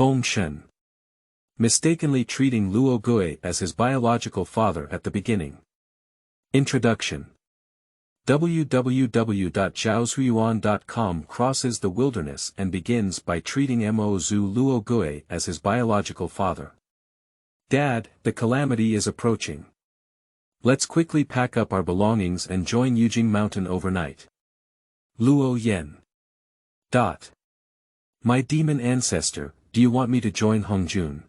Feng Shen. Mistakenly treating Luo Gui as his biological father at the beginning. Introduction. www.zhaozhuiyuan.com crosses the wilderness and begins by treating Mo Zhu Luo Gui as his biological father. Dad, the calamity is approaching. Let's quickly pack up our belongings and join Yujing Mountain overnight. Luo Yan. My demon ancestor, do you want me to join Hongjun?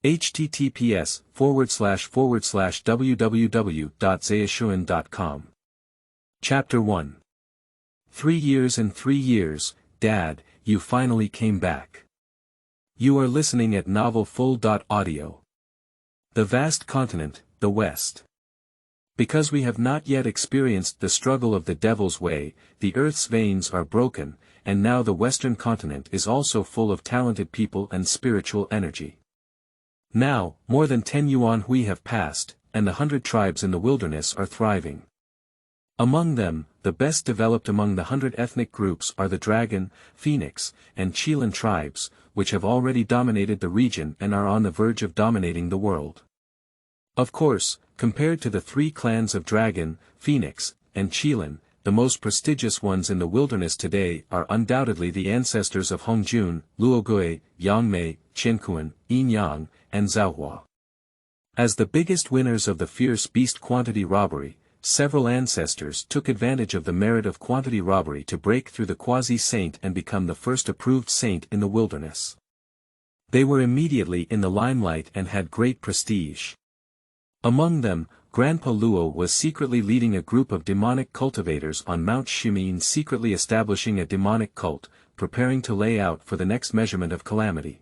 https://www.zhaozhuiyuan.com. Chapter 1. 3 years and 3 years, Dad, you finally came back. You are listening at novelfull.audio. The vast continent, the West. Because we have not yet experienced the struggle of the Devil's Way, the Earth's veins are broken, and now the Western continent is also full of talented people and spiritual energy. Now, more than 10 Yuan Hui have passed, and the 100 tribes in the wilderness are thriving. Among them, the best developed among the 100 ethnic groups are the Dragon, Phoenix, and Qilan tribes, which have already dominated the region and are on the verge of dominating the world. Of course, compared to the 3 clans of Dragon, Phoenix, and Qilan, the most prestigious ones in the wilderness today are undoubtedly the ancestors of Hongjun, Luo Gui, Yangmei, Qinkuan, Yinyang, and Zhaohua. As the biggest winners of the fierce beast quantity robbery, several ancestors took advantage of the merit of quantity robbery to break through the quasi-saint and become the first approved saint in the wilderness. They were immediately in the limelight and had great prestige. Among them, Grandpa Luo was secretly leading a group of demonic cultivators on Mount Shimin, secretly establishing a demonic cult, preparing to lay out for the next measurement of calamity.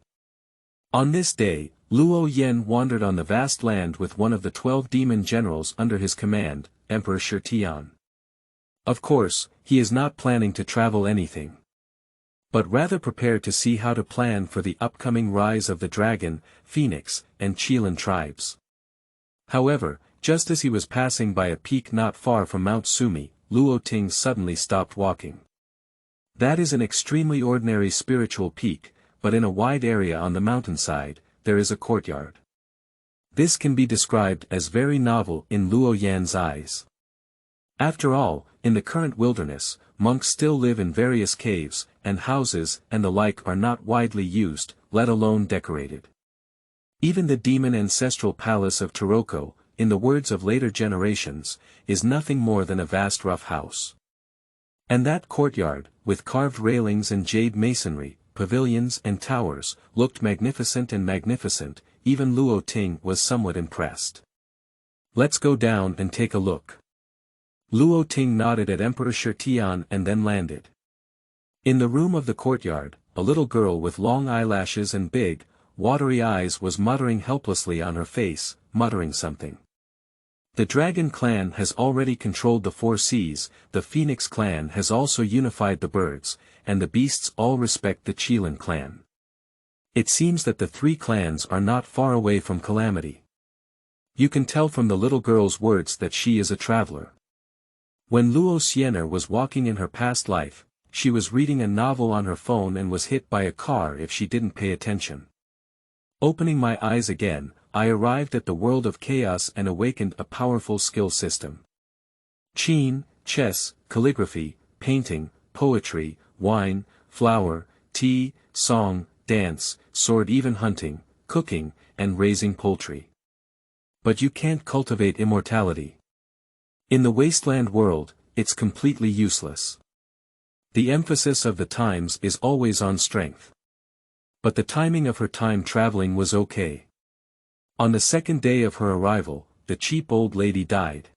On this day, Luo Yan wandered on the vast land with one of the 12 demon generals under his command, Emperor Tian. Of course, he is not planning to travel anything, but rather prepared to see how to plan for the upcoming rise of the Dragon, Phoenix, and Qilan tribes. However, just as he was passing by a peak not far from Mount Sumi, Luo Ting suddenly stopped walking. That is an extremely ordinary spiritual peak, but in a wide area on the mountainside, there is a courtyard. This can be described as very novel in Luo Yan's eyes. After all, in the current wilderness, monks still live in various caves, and houses and the like are not widely used, let alone decorated. Even the demon ancestral palace of Taroko, in the words of later generations, is nothing more than a vast rough house. And that courtyard, with carved railings and jade masonry, pavilions and towers, looked magnificent and magnificent. Even Luo Ting was somewhat impressed. Let's go down and take a look. Luo Ting nodded at Emperor Tian and then landed. In the room of the courtyard, a little girl with long eyelashes and big, watery eyes was muttering helplessly on her face, muttering something. The Dragon clan has already controlled the 4 seas, the Phoenix clan has also unified the birds, and the beasts all respect the Qilan clan. It seems that the 3 clans are not far away from calamity. You can tell from the little girl's words that she is a traveler. When Luo Xian'er was walking in her past life, she was reading a novel on her phone and was hit by a car if she didn't pay attention. Opening my eyes again, I arrived at the world of chaos and awakened a powerful skill system. Qin, chess, calligraphy, painting, poetry, wine, flower, tea, song, dance, sword, even hunting, cooking, and raising poultry. But you can't cultivate immortality. In the wasteland world, it's completely useless. The emphasis of the times is always on strength. But the timing of her time traveling was okay. On the 2nd day of her arrival, the cheap old lady died.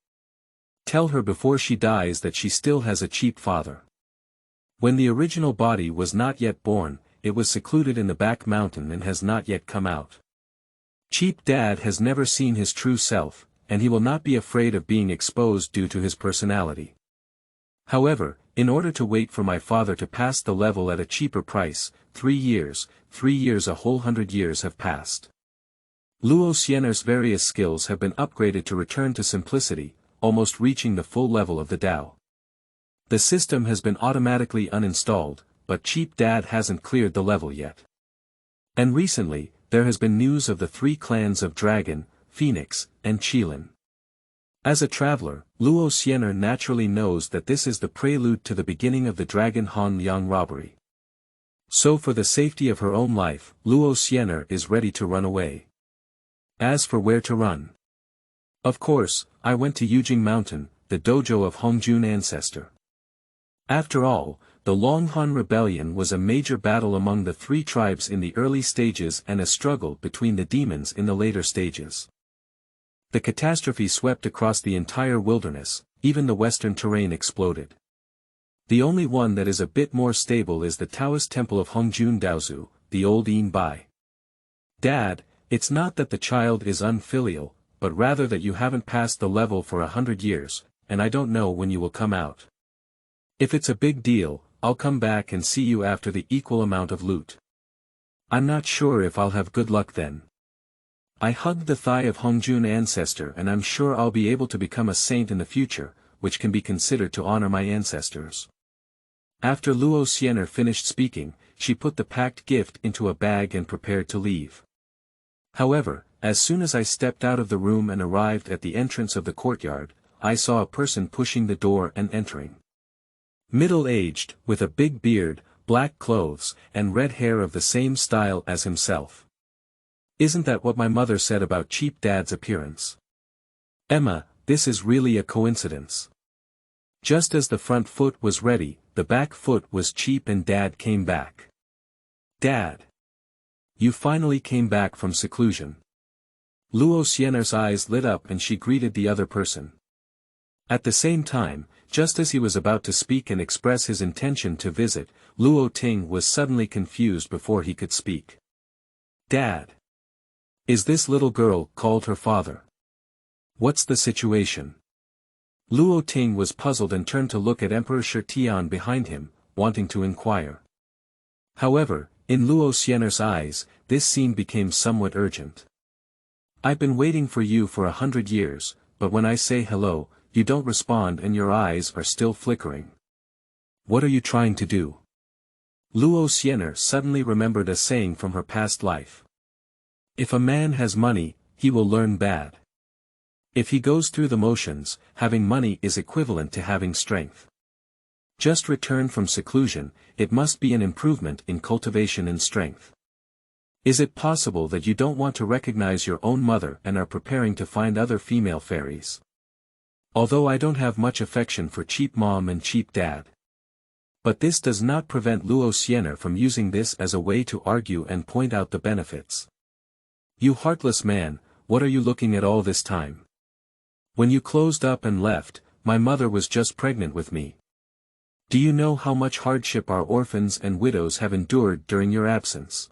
Tell her before she dies that she still has a cheap father. When the original body was not yet born, it was secluded in the back mountain and has not yet come out. Cheap dad has never seen his true self, and he will not be afraid of being exposed due to his personality. However, in order to wait for my father to pass the level at a cheaper price, 3 years, a whole 100 years have passed. Luo Xian'er's various skills have been upgraded to return to simplicity, almost reaching the full level of the Tao. The system has been automatically uninstalled, but cheap dad hasn't cleared the level yet. And recently, there has been news of the 3 clans of Dragon, Phoenix, and Qilin. As a traveler, Luo Xianer naturally knows that this is the prelude to the beginning of the Dragon Hongjun robbery. So for the safety of her own life, Luo Xianer is ready to run away. As for where to run. Of course, I went to Yujing Mountain, the dojo of Hongjun ancestor. After all, the Longhan Rebellion was a major battle among the 3 tribes in the early stages and a struggle between the demons in the later stages. The catastrophe swept across the entire wilderness, even the western terrain exploded. The only one that is a bit more stable is the Taoist temple of Hongjun Daozu, the old Yin Bai. Dad, it's not that the child is unfilial, but rather that you haven't passed the level for 100 years, and I don't know when you will come out. If it's a big deal, I'll come back and see you after the equal amount of loot. I'm not sure if I'll have good luck then. I hugged the thigh of Hongjun ancestor and I'm sure I'll be able to become a saint in the future, which can be considered to honor my ancestors. After Luo Xianer finished speaking, she put the packed gift into a bag and prepared to leave. However, as soon as I stepped out of the room and arrived at the entrance of the courtyard, I saw a person pushing the door and entering. Middle-aged, with a big beard, black clothes, and red hair of the same style as himself. Isn't that what my mother said about cheap dad's appearance? Emma, this is really a coincidence. Just as the front foot was ready, the back foot was cheap and Dad came back. Dad! You finally came back from seclusion. Luo Xianer's eyes lit up and she greeted the other person. At the same time, just as he was about to speak and express his intention to visit, Luo Ting was suddenly confused before he could speak. Dad! Is this little girl called her father? What's the situation? Luo Ting was puzzled and turned to look at Emperor Tian behind him, wanting to inquire. However, in Luo Xianer's eyes, this scene became somewhat urgent. I've been waiting for you for 100 years, but when I say hello, you don't respond and your eyes are still flickering. What are you trying to do? Luo Xianer suddenly remembered a saying from her past life. If a man has money, he will learn bad. If he goes through the motions, having money is equivalent to having strength. Just returned from seclusion, it must be an improvement in cultivation and strength. Is it possible that you don't want to recognize your own mother and are preparing to find other female fairies? Although I don't have much affection for cheap mom and cheap dad. But this does not prevent Luo Xianer from using this as a way to argue and point out the benefits. You heartless man, what are you looking at all this time? When you closed up and left, my mother was just pregnant with me. Do you know how much hardship our orphans and widows have endured during your absence?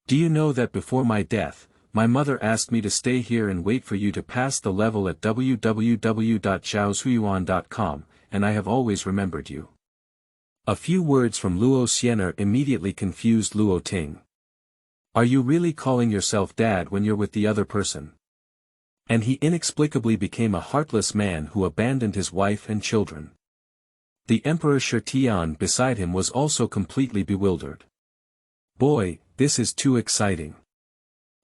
Do you know that before my death, my mother asked me to stay here and wait for you to pass the level at www.zhaozhuyuan.com, and I have always remembered you. A few words from Luo Xianer immediately confused Luo Ting. Are you really calling yourself dad when you're with the other person? And he inexplicably became a heartless man who abandoned his wife and children. The Emperor Tian beside him was also completely bewildered. Boy, this is too exciting.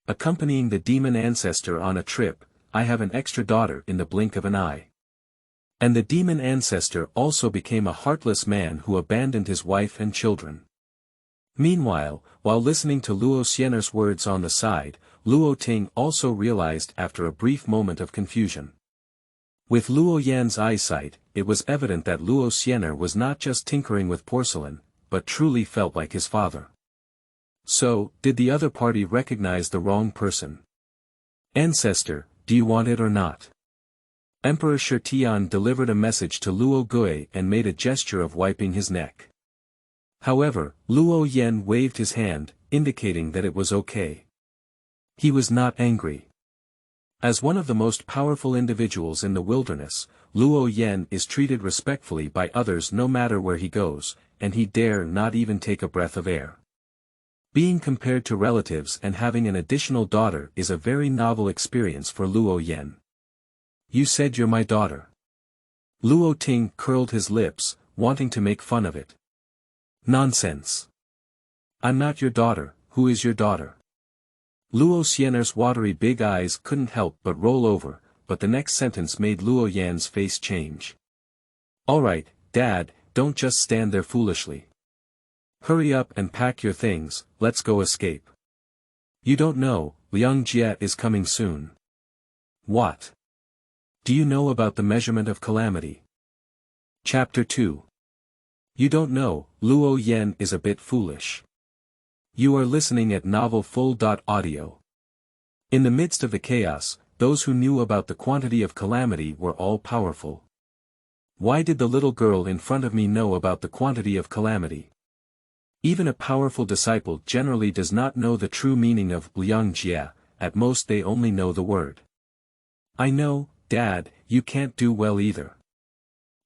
Accompanying the demon ancestor on a trip, I have an extra daughter in the blink of an eye. And the demon ancestor also became a heartless man who abandoned his wife and children. Meanwhile, while listening to Luo Xianer's words on the side, Luo Ting also realized after a brief moment of confusion. With Luo Yan's eyesight, it was evident that Luo Xianer was not just tinkering with porcelain, but truly felt like his father. So, did the other party recognize the wrong person? Ancestor, do you want it or not? Emperor Tian delivered a message to Luo Gui and made a gesture of wiping his neck. However, Luo Yan waved his hand, indicating that it was okay. He was not angry. As one of the most powerful individuals in the wilderness, Luo Yan is treated respectfully by others no matter where he goes, and he dare not even take a breath of air. Being compared to relatives and having an additional daughter is a very novel experience for Luo Yan. You said you're my daughter. Luo Ting curled his lips, wanting to make fun of it. Nonsense. I'm not your daughter, who is your daughter? Luo Xian'er's watery big eyes couldn't help but roll over, but the next sentence made Luo Yan's face change. Alright, Dad, don't just stand there foolishly. Hurry up and pack your things, let's go escape. You don't know, Liang Jie is coming soon. What? Do you know about the measurement of calamity? Chapter 2. You don't know, Luo Yan is a bit foolish. You are listening at Novel Full.audio. In the midst of the chaos, those who knew about the quantity of calamity were all powerful. Why did the little girl in front of me know about the quantity of calamity? Even a powerful disciple generally does not know the true meaning of Liang Jie, at most they only know the word. I know, Dad, you can't do well either.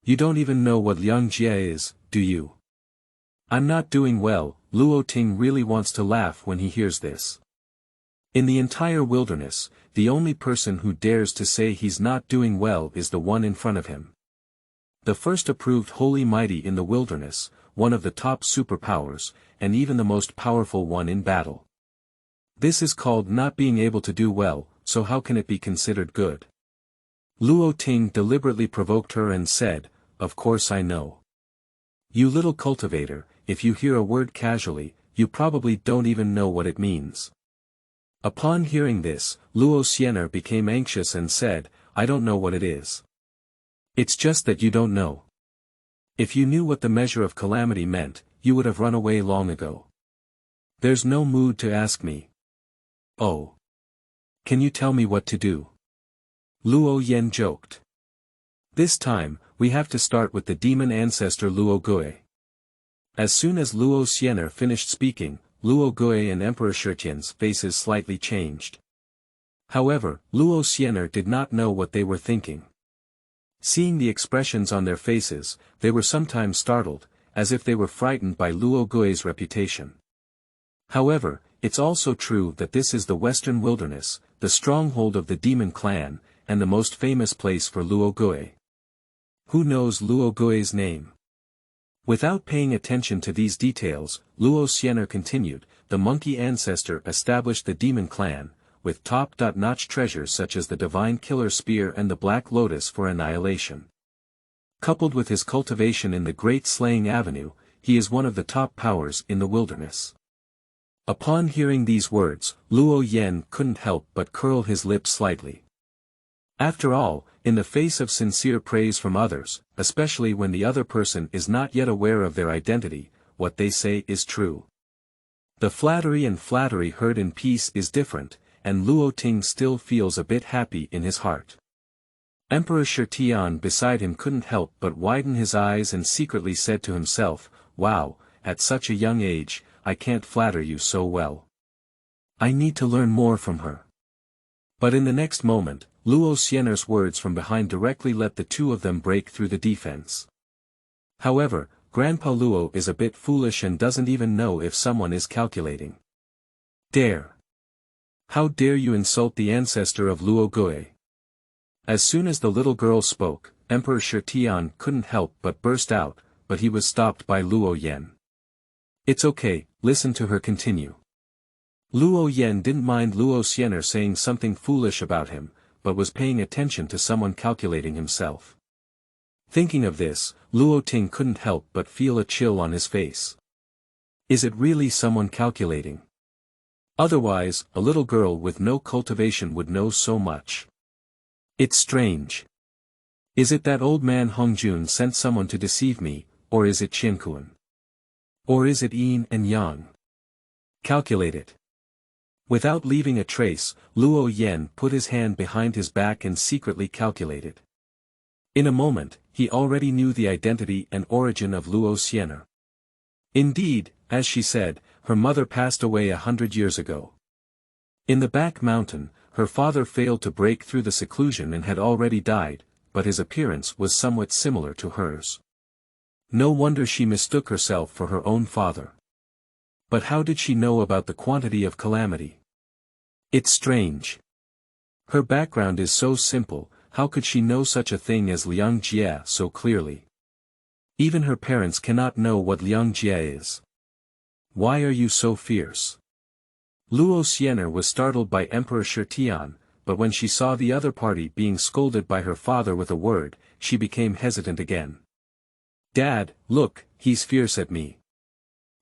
You don't even know what Liang Jie is, do you? I'm not doing well. Luo Ting really wants to laugh when he hears this. In the entire wilderness, the only person who dares to say he's not doing well is the one in front of him. The first approved holy mighty in the wilderness, one of the top superpowers, and even the most powerful one in battle. This is called not being able to do well, so how can it be considered good? Luo Ting deliberately provoked her and said, "Of course I know. You little cultivator, if you hear a word casually, you probably don't even know what it means." Upon hearing this, Luo Xian'er became anxious and said, "I don't know what it is." It's just that you don't know. If you knew what the measure of calamity meant, you would have run away long ago. There's no mood to ask me. Oh. Can you tell me what to do? Luo Yan joked. This time, we have to start with the demon ancestor Luo Gui. As soon as Luo Xian'er finished speaking, Luo Gui and Emperor Shitian's faces slightly changed. However, Luo Xian'er did not know what they were thinking. Seeing the expressions on their faces, they were sometimes startled, as if they were frightened by Luo Gui's reputation. However, it's also true that this is the Western Wilderness, the stronghold of the demon clan, and the most famous place for Luo Gui. Who knows Luo Gui's name? Without paying attention to these details, Luo Xian'er continued, the monkey ancestor established the demon clan, with top-notch treasures such as the divine killer spear and the black lotus for annihilation. Coupled with his cultivation in the Great Slaying Avenue, he is one of the top powers in the wilderness. Upon hearing these words, Luo Yan couldn't help but curl his lips slightly. After all, in the face of sincere praise from others, especially when the other person is not yet aware of their identity, what they say is true. The flattery heard in peace is different, and Luo Ting still feels a bit happy in his heart. Emperor Shitian beside him couldn't help but widen his eyes and secretly said to himself, "Wow, at such a young age, I can't flatter you so well. I need to learn more from her." But in the next moment, Luo Xian'er's words from behind directly let the two of them break through the defense. However, Grandpa Luo is a bit foolish and doesn't even know if someone is calculating. Dare! How dare you insult the ancestor of Luo Gui? As soon as the little girl spoke, Emperor Shitian couldn't help but burst out, but he was stopped by Luo Yan. It's okay, listen to her continue. Luo Yan didn't mind Luo Xian'er saying something foolish about him, but was paying attention to someone calculating himself. Thinking of this, Luo Ting couldn't help but feel a chill on his face. Is it really someone calculating? Otherwise, a little girl with no cultivation would know so much. It's strange. Is it that old man Hongjun sent someone to deceive me, or is it Qiankuan? Or is it yin and yang? Calculate it. Without leaving a trace, Luo Yan put his hand behind his back and secretly calculated. In a moment, he already knew the identity and origin of Luo Xian'er. Indeed, as she said, her mother passed away 100 years ago. In the back mountain, her father failed to break through the seclusion and had already died, but his appearance was somewhat similar to hers. No wonder she mistook herself for her own father. But how did she know about the quantity of calamity? It's strange. Her background is so simple, how could she know such a thing as Liang Jie so clearly? Even her parents cannot know what Liang Jie is. Why are you so fierce? Luo Xian'er was startled by Emperor Shitian, but when she saw the other party being scolded by her father with a word, she became hesitant again. "Dad, look, he's fierce at me."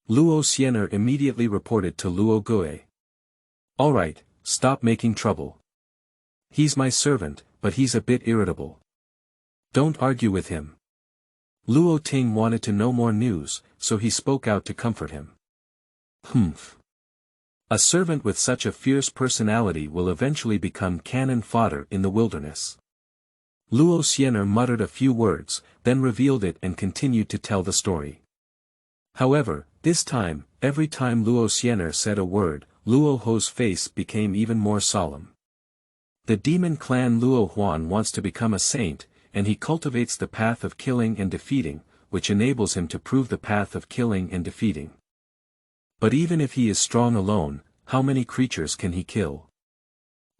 Luo Xian'er immediately reported to Luo Gui. "Alright, stop making trouble. He's my servant, but he's a bit irritable. Don't argue with him." Luo Ting wanted to know more news, so he spoke out to comfort him. "Humph. A servant with such a fierce personality will eventually become cannon fodder in the wilderness." Luo Xian'er muttered a few words, then revealed it and continued to tell the story. However, this time, every time Luo Xian'er said a word, Luo Ho's face became even more solemn. The demon clan Luo Huan wants to become a saint, and he cultivates the path of killing and defeating, which enables him to prove the path of killing and defeating. But even if he is strong alone, how many creatures can he kill?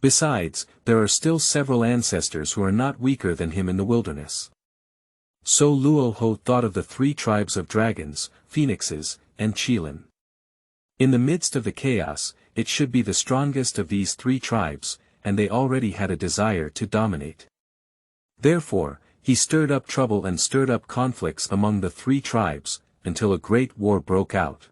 Besides, there are still several ancestors who are not weaker than him in the wilderness. So Luo Ho thought of the 3 tribes of dragons, phoenixes, and qilin. In the midst of the chaos, it should be the strongest of these 3 tribes, and they already had a desire to dominate. Therefore, he stirred up trouble and stirred up conflicts among the 3 tribes, until a great war broke out.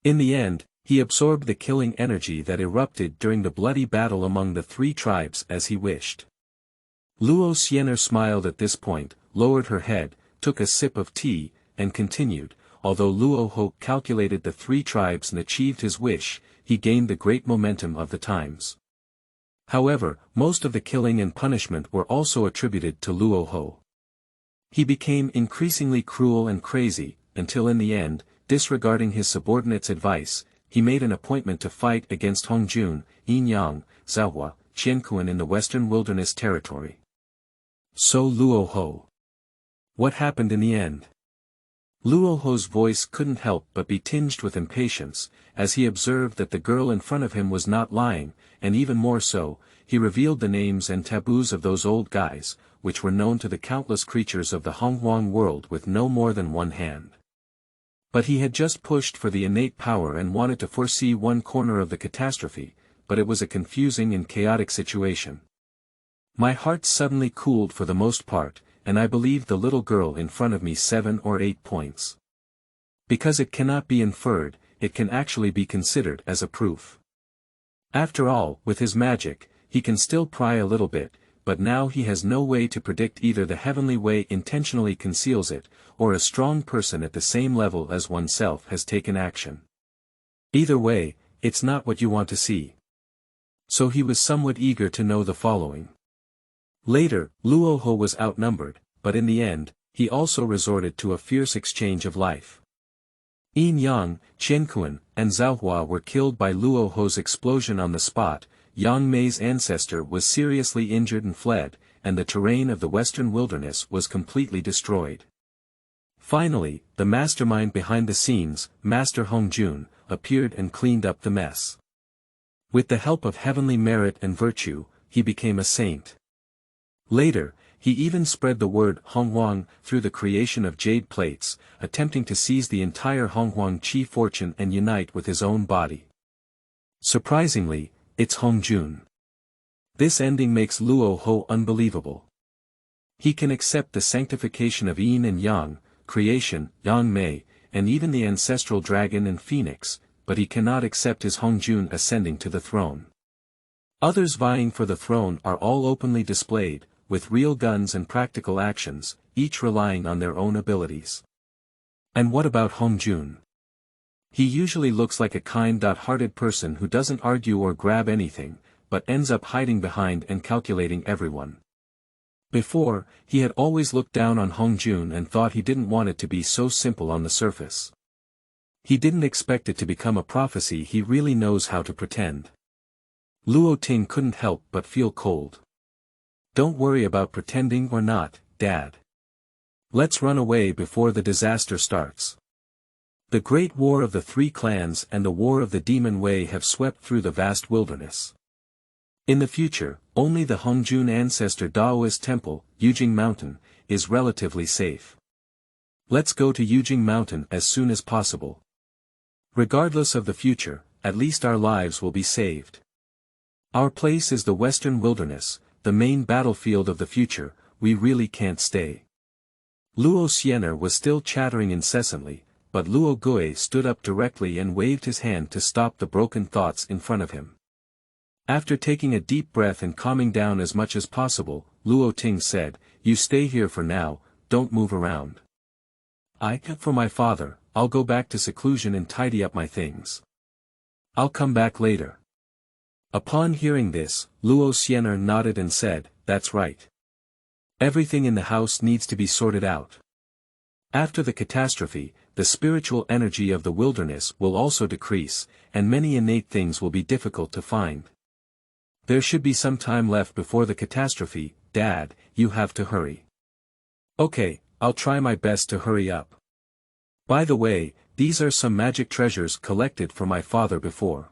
In the end, he absorbed the killing energy that erupted during the bloody battle among the 3 tribes as he wished. Luo Xian'er smiled at this point, lowered her head, took a sip of tea, and continued, although Luo Ho calculated the 3 tribes and achieved his wish, he gained the great momentum of the times. However, most of the killing and punishment were also attributed to Luo Ho. He became increasingly cruel and crazy, until in the end, disregarding his subordinates' advice, he made an appointment to fight against Hongjun, Yinyang, Zhaohua, Qianquan in the Western Wilderness Territory. So Luo Ho. What happened in the end? Luo Ho's voice couldn't help but be tinged with impatience, as he observed that the girl in front of him was not lying, and even more so, he revealed the names and taboos of those old guys, which were known to the countless creatures of the Hongjun world with no more than one hand. But he had just pushed for the innate power and wanted to foresee one corner of the catastrophe, but it was a confusing and chaotic situation. My heart suddenly cooled for the most part, and I believed the little girl in front of me 7 or 8 points. Because it cannot be inferred, it can actually be considered as a proof. After all, with his magic, he can still pry a little bit, but now he has no way to predict either the heavenly way intentionally conceals it, or a strong person at the same level as oneself has taken action. Either way, it's not what you want to see. So he was somewhat eager to know the following. Later, Luo Ho was outnumbered, but in the end, he also resorted to a fierce exchange of life. Yin Yang, Qianquan, and Zhaohua were killed by Luo Ho's explosion on the spot. Yang Mei's ancestor was seriously injured and fled, and the terrain of the western wilderness was completely destroyed. Finally, the mastermind behind the scenes, Master Hongjun, appeared and cleaned up the mess. With the help of heavenly merit and virtue, he became a saint. Later, he even spread the word Hongjun through the creation of jade plates, attempting to seize the entire Hongjun chi fortune and unite with his own body. Surprisingly, it's Hongjun. This ending makes Luo Ho unbelievable. He can accept the sanctification of Yin and Yang, creation, Yang Mei, and even the ancestral dragon and phoenix, but he cannot accept his Hongjun ascending to the throne. Others vying for the throne are all openly displayed, with real guns and practical actions, each relying on their own abilities. And what about Hongjun? He usually looks like a kind-hearted person who doesn't argue or grab anything, but ends up hiding behind and calculating everyone. Before, he had always looked down on Hongjun and thought he didn't want it to be so simple on the surface. He didn't expect it to become a prophecy. He really knows how to pretend. Luo Ting couldn't help but feel cold. Don't worry about pretending or not, Dad. Let's run away before the disaster starts. The great war of the 3 clans and the war of the demon way have swept through the vast wilderness. In the future, only the Hongjun ancestor Daoist temple, Yujing Mountain, is relatively safe. Let's go to Yujing Mountain as soon as possible. Regardless of the future, at least our lives will be saved. Our place is the western wilderness, the main battlefield of the future, we really can't stay. Luo Yan was still chattering incessantly, but Luo Gui stood up directly and waved his hand to stop the broken thoughts in front of him. After taking a deep breath and calming down as much as possible, Luo Ting said, "You stay here for now, don't move around. For my father, I'll go back to seclusion and tidy up my things. I'll come back later." Upon hearing this, Luo Yan nodded and said, "That's right. Everything in the house needs to be sorted out. After the catastrophe, the spiritual energy of the wilderness will also decrease, and many innate things will be difficult to find. There should be some time left before the catastrophe, Dad, you have to hurry." "Okay, I'll try my best to hurry up. By the way, these are some magic treasures collected for my father before.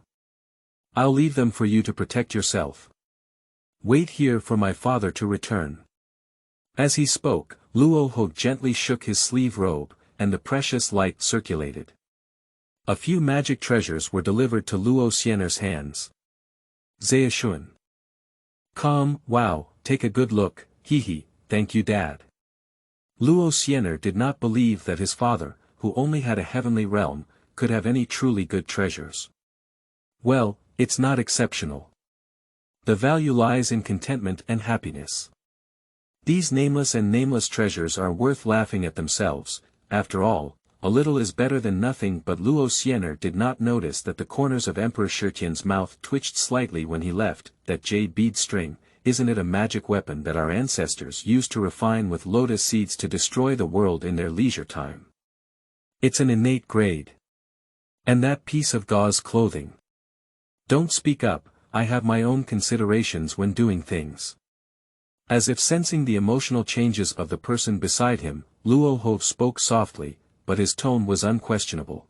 I'll leave them for you to protect yourself. Wait here for my father to return." As he spoke, Luo Ho gently shook his sleeve robe, and the precious light circulated. A few magic treasures were delivered to Luo Yan's hands. "Zaishun. Come, wow, take a good look, hee, thank you Dad." Luo Yan did not believe that his father, who only had a heavenly realm, could have any truly good treasures. Well, it's not exceptional. The value lies in contentment and happiness. These nameless and nameless treasures are worth laughing at themselves. After all, a little is better than nothing. But Luo Yan did not notice that the corners of Emperor Shitian's mouth twitched slightly when he left. "That jade bead string, isn't it a magic weapon that our ancestors used to refine with lotus seeds to destroy the world in their leisure time? It's an innate grade. And that piece of gauze clothing. Don't speak up, I have my own considerations when doing things." As if sensing the emotional changes of the person beside him, Luo Ho spoke softly, but his tone was unquestionable.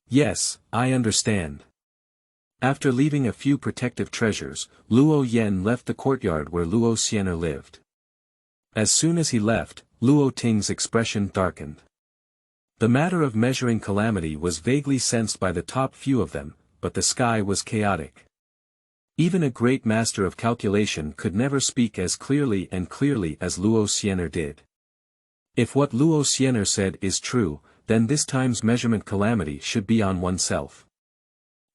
"Yes, I understand." After leaving a few protective treasures, Luo Yan left the courtyard where Luo Yan lived. As soon as he left, Luo Ting's expression darkened. The matter of measuring calamity was vaguely sensed by the top few of them, but the sky was chaotic. Even a great master of calculation could never speak as clearly as Luo Yan did. If what Luo Yan said is true, then this time's measurement calamity should be on oneself.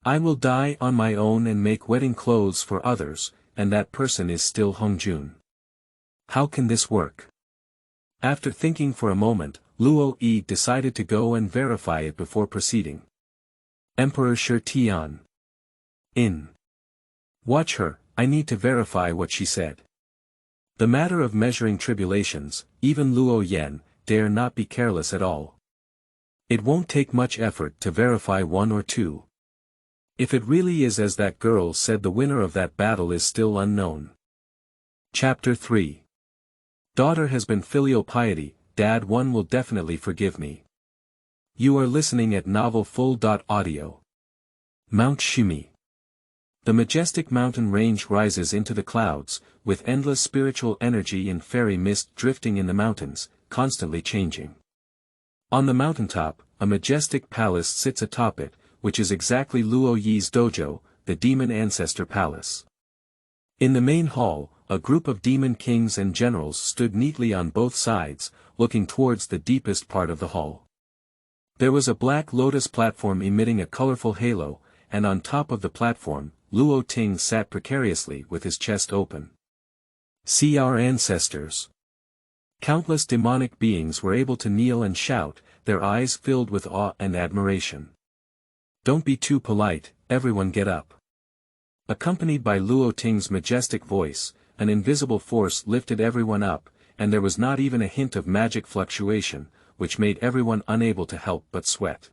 "I will die on my own and make wedding clothes for others, and that person is still Hongjun. How can this work?" After thinking for a moment, Luo Yi decided to go and verify it before proceeding. Emperor Shitian. In. Watch her, I need to verify what she said. The matter of measuring tribulations, even Luo Yan, dare not be careless at all. It won't take much effort to verify one or two. If it really is as that girl said, the winner of that battle is still unknown. Chapter 3. Daughter has been filial piety, Dad one will definitely forgive me. You are listening at novelfull.audio. Mount Shimi. The majestic mountain range rises into the clouds, with endless spiritual energy and fairy mist drifting in the mountains, constantly changing. On the mountaintop, a majestic palace sits atop it, which is exactly Luo Yi's dojo, the demon ancestor palace. In the main hall, a group of demon kings and generals stood neatly on both sides, looking towards the deepest part of the hall. There was a black lotus platform emitting a colorful halo, and on top of the platform, Luo Ting sat precariously with his chest open. "See our ancestors." Countless demonic beings were able to kneel and shout, their eyes filled with awe and admiration. "Don't be too polite, everyone get up." Accompanied by Luo Ting's majestic voice, an invisible force lifted everyone up, and there was not even a hint of magic fluctuation, which made everyone unable to help but sweat.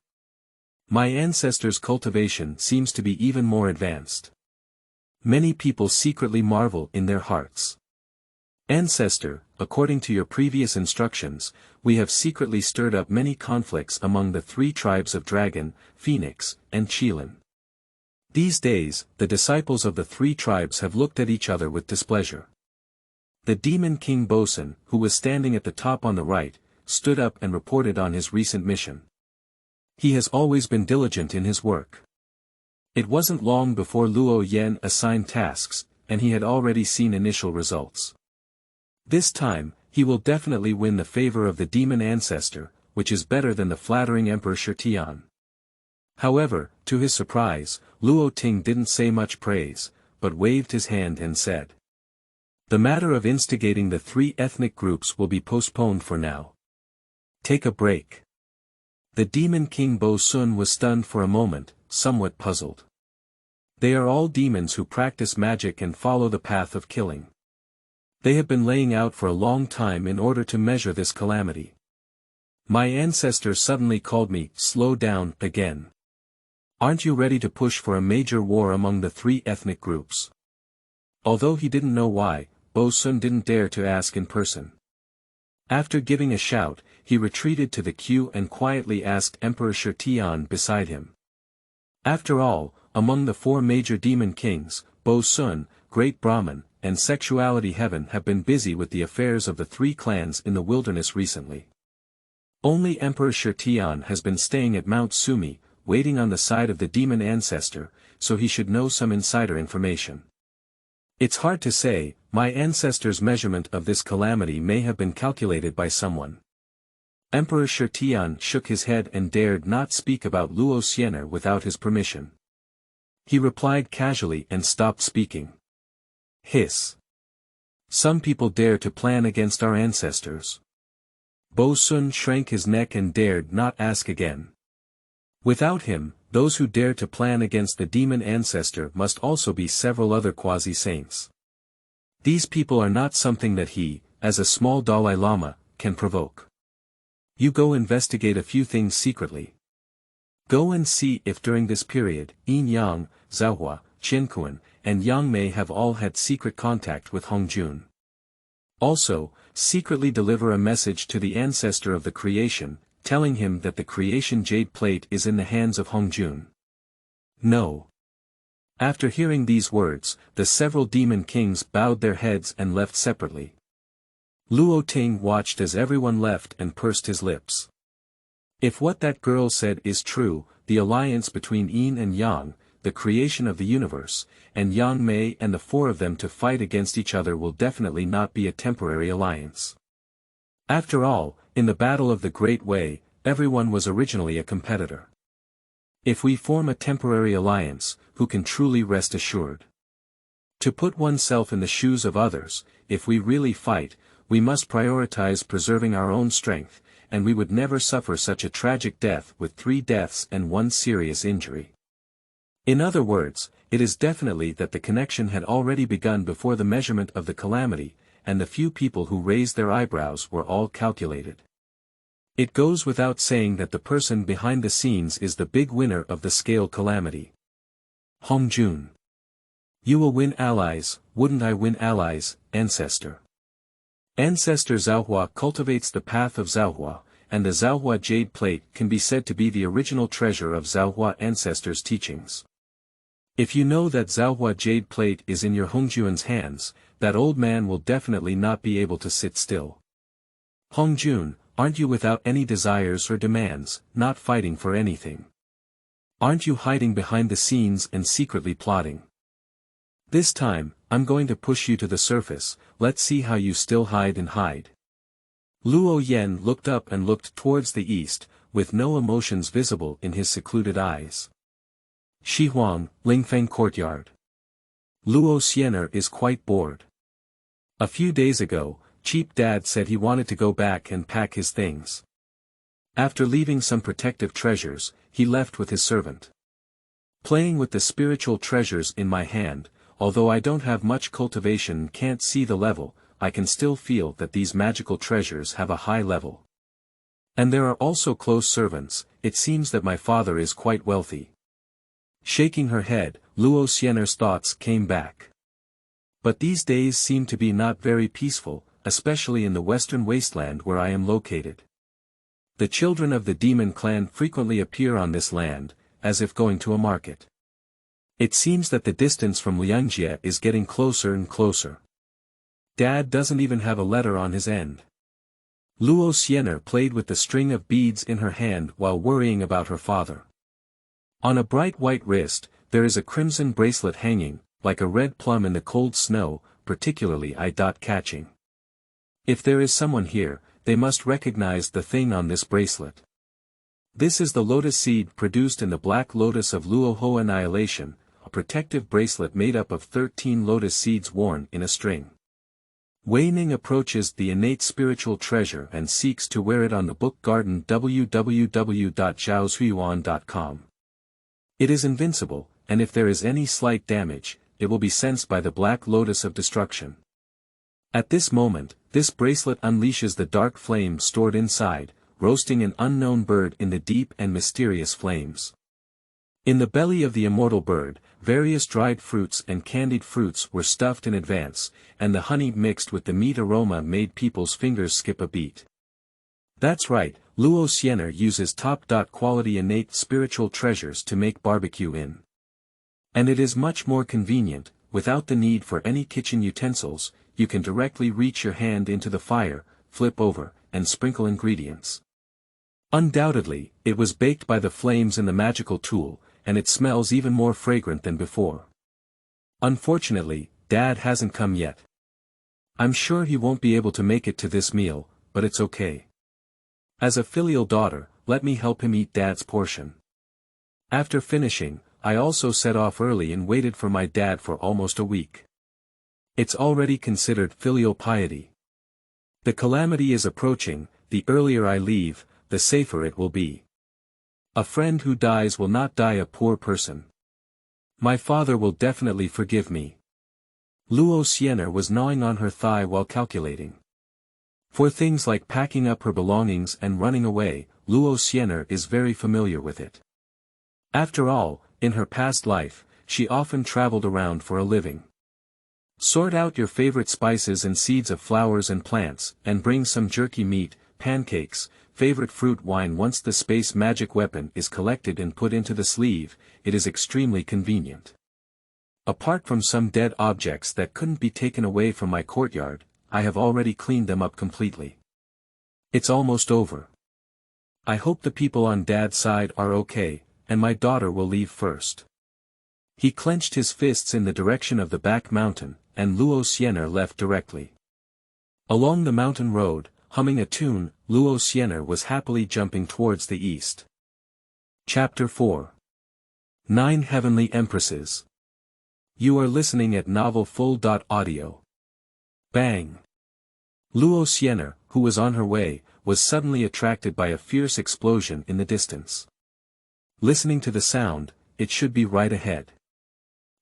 My ancestors' cultivation seems to be even more advanced. Many people secretly marvel in their hearts. Ancestor, according to your previous instructions, we have secretly stirred up many conflicts among the 3 tribes of Dragon, Phoenix, and Qilin. These days, the disciples of the 3 tribes have looked at each other with displeasure. The demon king Bosun, who was standing at the top on the right, stood up and reported on his recent mission. He has always been diligent in his work. It wasn't long before Luo Yan assigned tasks, and he had already seen initial results. This time, he will definitely win the favor of the demon ancestor, which is better than the flattering Emperor Tian. However, to his surprise, Luo Ting didn't say much praise, but waved his hand and said, "The matter of instigating the 3 ethnic groups will be postponed for now. Take a break." The demon king Bo Sun was stunned for a moment, somewhat puzzled. They are all demons who practice magic and follow the path of killing. They have been laying out for a long time in order to measure this calamity. My ancestor suddenly called me, "Slow down," again. Aren't you ready to push for a major war among the 3 ethnic groups? Although he didn't know why, Bo Sun didn't dare to ask in person. After giving a shout, he retreated to the queue and quietly asked Emperor Tian beside him. After all, among the 4 major demon kings, Bo Sun, Great Brahman, and Sexuality Heaven have been busy with the affairs of the 3 clans in the wilderness recently. Only Emperor Tian has been staying at Mount Sumi, waiting on the side of the demon ancestor, so he should know some insider information. It's hard to say, my ancestor's measurement of this calamity may have been calculated by someone. Emperor Tian shook his head and dared not speak about Luo Xianer without his permission. He replied casually and stopped speaking. Hiss. Some people dare to plan against our ancestors. Bo Sun shrank his neck and dared not ask again. Without him, those who dare to plan against the demon ancestor must also be several other quasi-saints. These people are not something that he, as a small Dalai Lama, can provoke. You go investigate a few things secretly. Go and see if during this period, Yin Yang, Zhaohua, Qianquan, and Yang Mei have all had secret contact with Hongjun. Also, secretly deliver a message to the ancestor of the creation, telling him that the creation jade plate is in the hands of Hongjun. No. After hearing these words, the several demon kings bowed their heads and left separately. Luo Ting watched as everyone left and pursed his lips. If what that girl said is true, the alliance between Yin and Yang, the creation of the universe, and Yang Mei and the 4 of them to fight against each other will definitely not be a temporary alliance. After all, in the Battle of the Great Way, everyone was originally a competitor. If we form a temporary alliance, who can truly rest assured? To put oneself in the shoes of others, if we really fight, we must prioritize preserving our own strength, and we would never suffer such a tragic death with 3 deaths and 1 serious injury. In other words, it is definitely that the connection had already begun before the measurement of the calamity, and the few people who raised their eyebrows were all calculated. It goes without saying that the person behind the scenes is the big winner of the scale calamity. Hongjun. You will win allies, wouldn't I win allies, ancestor? Ancestor Zhaohua cultivates the path of Zhaohua, and the Zhaohua jade plate can be said to be the original treasure of Zhaohua ancestors' teachings. If you know that Zhaohua jade plate is in your Hongjun's hands, that old man will definitely not be able to sit still. Hongjun, aren't you without any desires or demands, not fighting for anything? Aren't you hiding behind the scenes and secretly plotting? This time, I'm going to push you to the surface, let's see how you still hide and hide. Luo Yan looked up and looked towards the east, with no emotions visible in his secluded eyes. Shihuang, Lingfeng Courtyard. Luo Xianer is quite bored. A few days ago, Cheap Dad said he wanted to go back and pack his things. After leaving some protective treasures, he left with his servant. Playing with the spiritual treasures in my hand, although I don't have much cultivation and can't see the level, I can still feel that these magical treasures have a high level. And there are also close servants, it seems that my father is quite wealthy. Shaking her head, Luo Xianer's thoughts came back. But these days seem to be not very peaceful, especially in the western wasteland where I am located. The children of the demon clan frequently appear on this land, as if going to a market. It seems that the distance from Xianxia is getting closer and closer. Dad doesn't even have a letter on his end. Luo Xianer played with the string of beads in her hand while worrying about her father. On a bright white wrist, there is a crimson bracelet hanging, like a red plum in the cold snow, particularly eye-catching. If there is someone here, they must recognize the thing on this bracelet. This is the lotus seed produced in the black lotus of Luo Ho annihilation, a protective bracelet made up of 13 lotus seeds worn in a string. Wei Ning approaches the innate spiritual treasure and seeks to wear it on the book garden www.zhaozhuiyuan.com. It is invincible, and if there is any slight damage, it will be sensed by the black lotus of destruction. At this moment, this bracelet unleashes the dark flame stored inside, roasting an unknown bird in the deep and mysterious flames. In the belly of the immortal bird, various dried fruits and candied fruits were stuffed in advance, and the honey mixed with the meat aroma made people's fingers skip a beat. That's right, Luo Xianer uses top-quality innate spiritual treasures to make barbecue in. And it is much more convenient, without the need for any kitchen utensils, you can directly reach your hand into the fire, flip over, and sprinkle ingredients. Undoubtedly, it was baked by the flames in the magical tool, and it smells even more fragrant than before. Unfortunately, Dad hasn't come yet. I'm sure he won't be able to make it to this meal, but it's okay. As a filial daughter, let me help him eat Dad's portion. After finishing, I also set off early and waited for my dad for almost a week. It's already considered filial piety. The calamity is approaching, the earlier I leave, the safer it will be. A friend who dies will not die a poor person. My father will definitely forgive me. Luo Xianer was gnawing on her thigh while calculating. For things like packing up her belongings and running away, Luo Xianer is very familiar with it. After all, in her past life, she often traveled around for a living. Sort out your favorite spices and seeds of flowers and plants, and bring some jerky meat, pancakes, favorite fruit wine. Once the space magic weapon is collected and put into the sleeve, it is extremely convenient. Apart from some dead objects that couldn't be taken away from my courtyard, I have already cleaned them up completely. It's almost over. I hope the people on Dad's side are okay, and my daughter will leave first. He clenched his fists in the direction of the back mountain, and Luo Xianer left directly. Along the mountain road, humming a tune, Luo Xianer was happily jumping towards the east. Chapter 4. 9 Heavenly Empresses. You are listening at novelfull.audio. Bang! Luo Xianer, who was on her way, was suddenly attracted by a fierce explosion in the distance. Listening to the sound, it should be right ahead.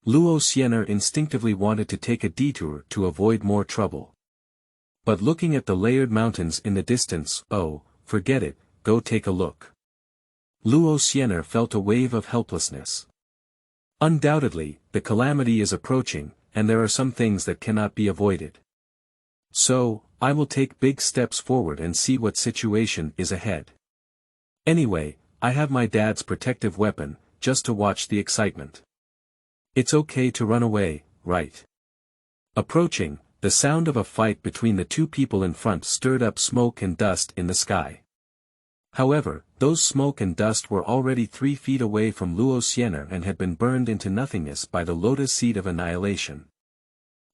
Luo Xianer instinctively wanted to take a detour to avoid more trouble. But looking at the layered mountains in the distance, oh, forget it, go take a look. Luo Xianer felt a wave of helplessness. Undoubtedly, the calamity is approaching, and there are some things that cannot be avoided. So, I will take big steps forward and see what situation is ahead. Anyway, I have my dad's protective weapon, just to watch the excitement. It's okay to run away, right? Approaching, the sound of a fight between the two people in front stirred up smoke and dust in the sky. However, those smoke and dust were already 3 feet away from Luo Xianer and had been burned into nothingness by the lotus seed of annihilation.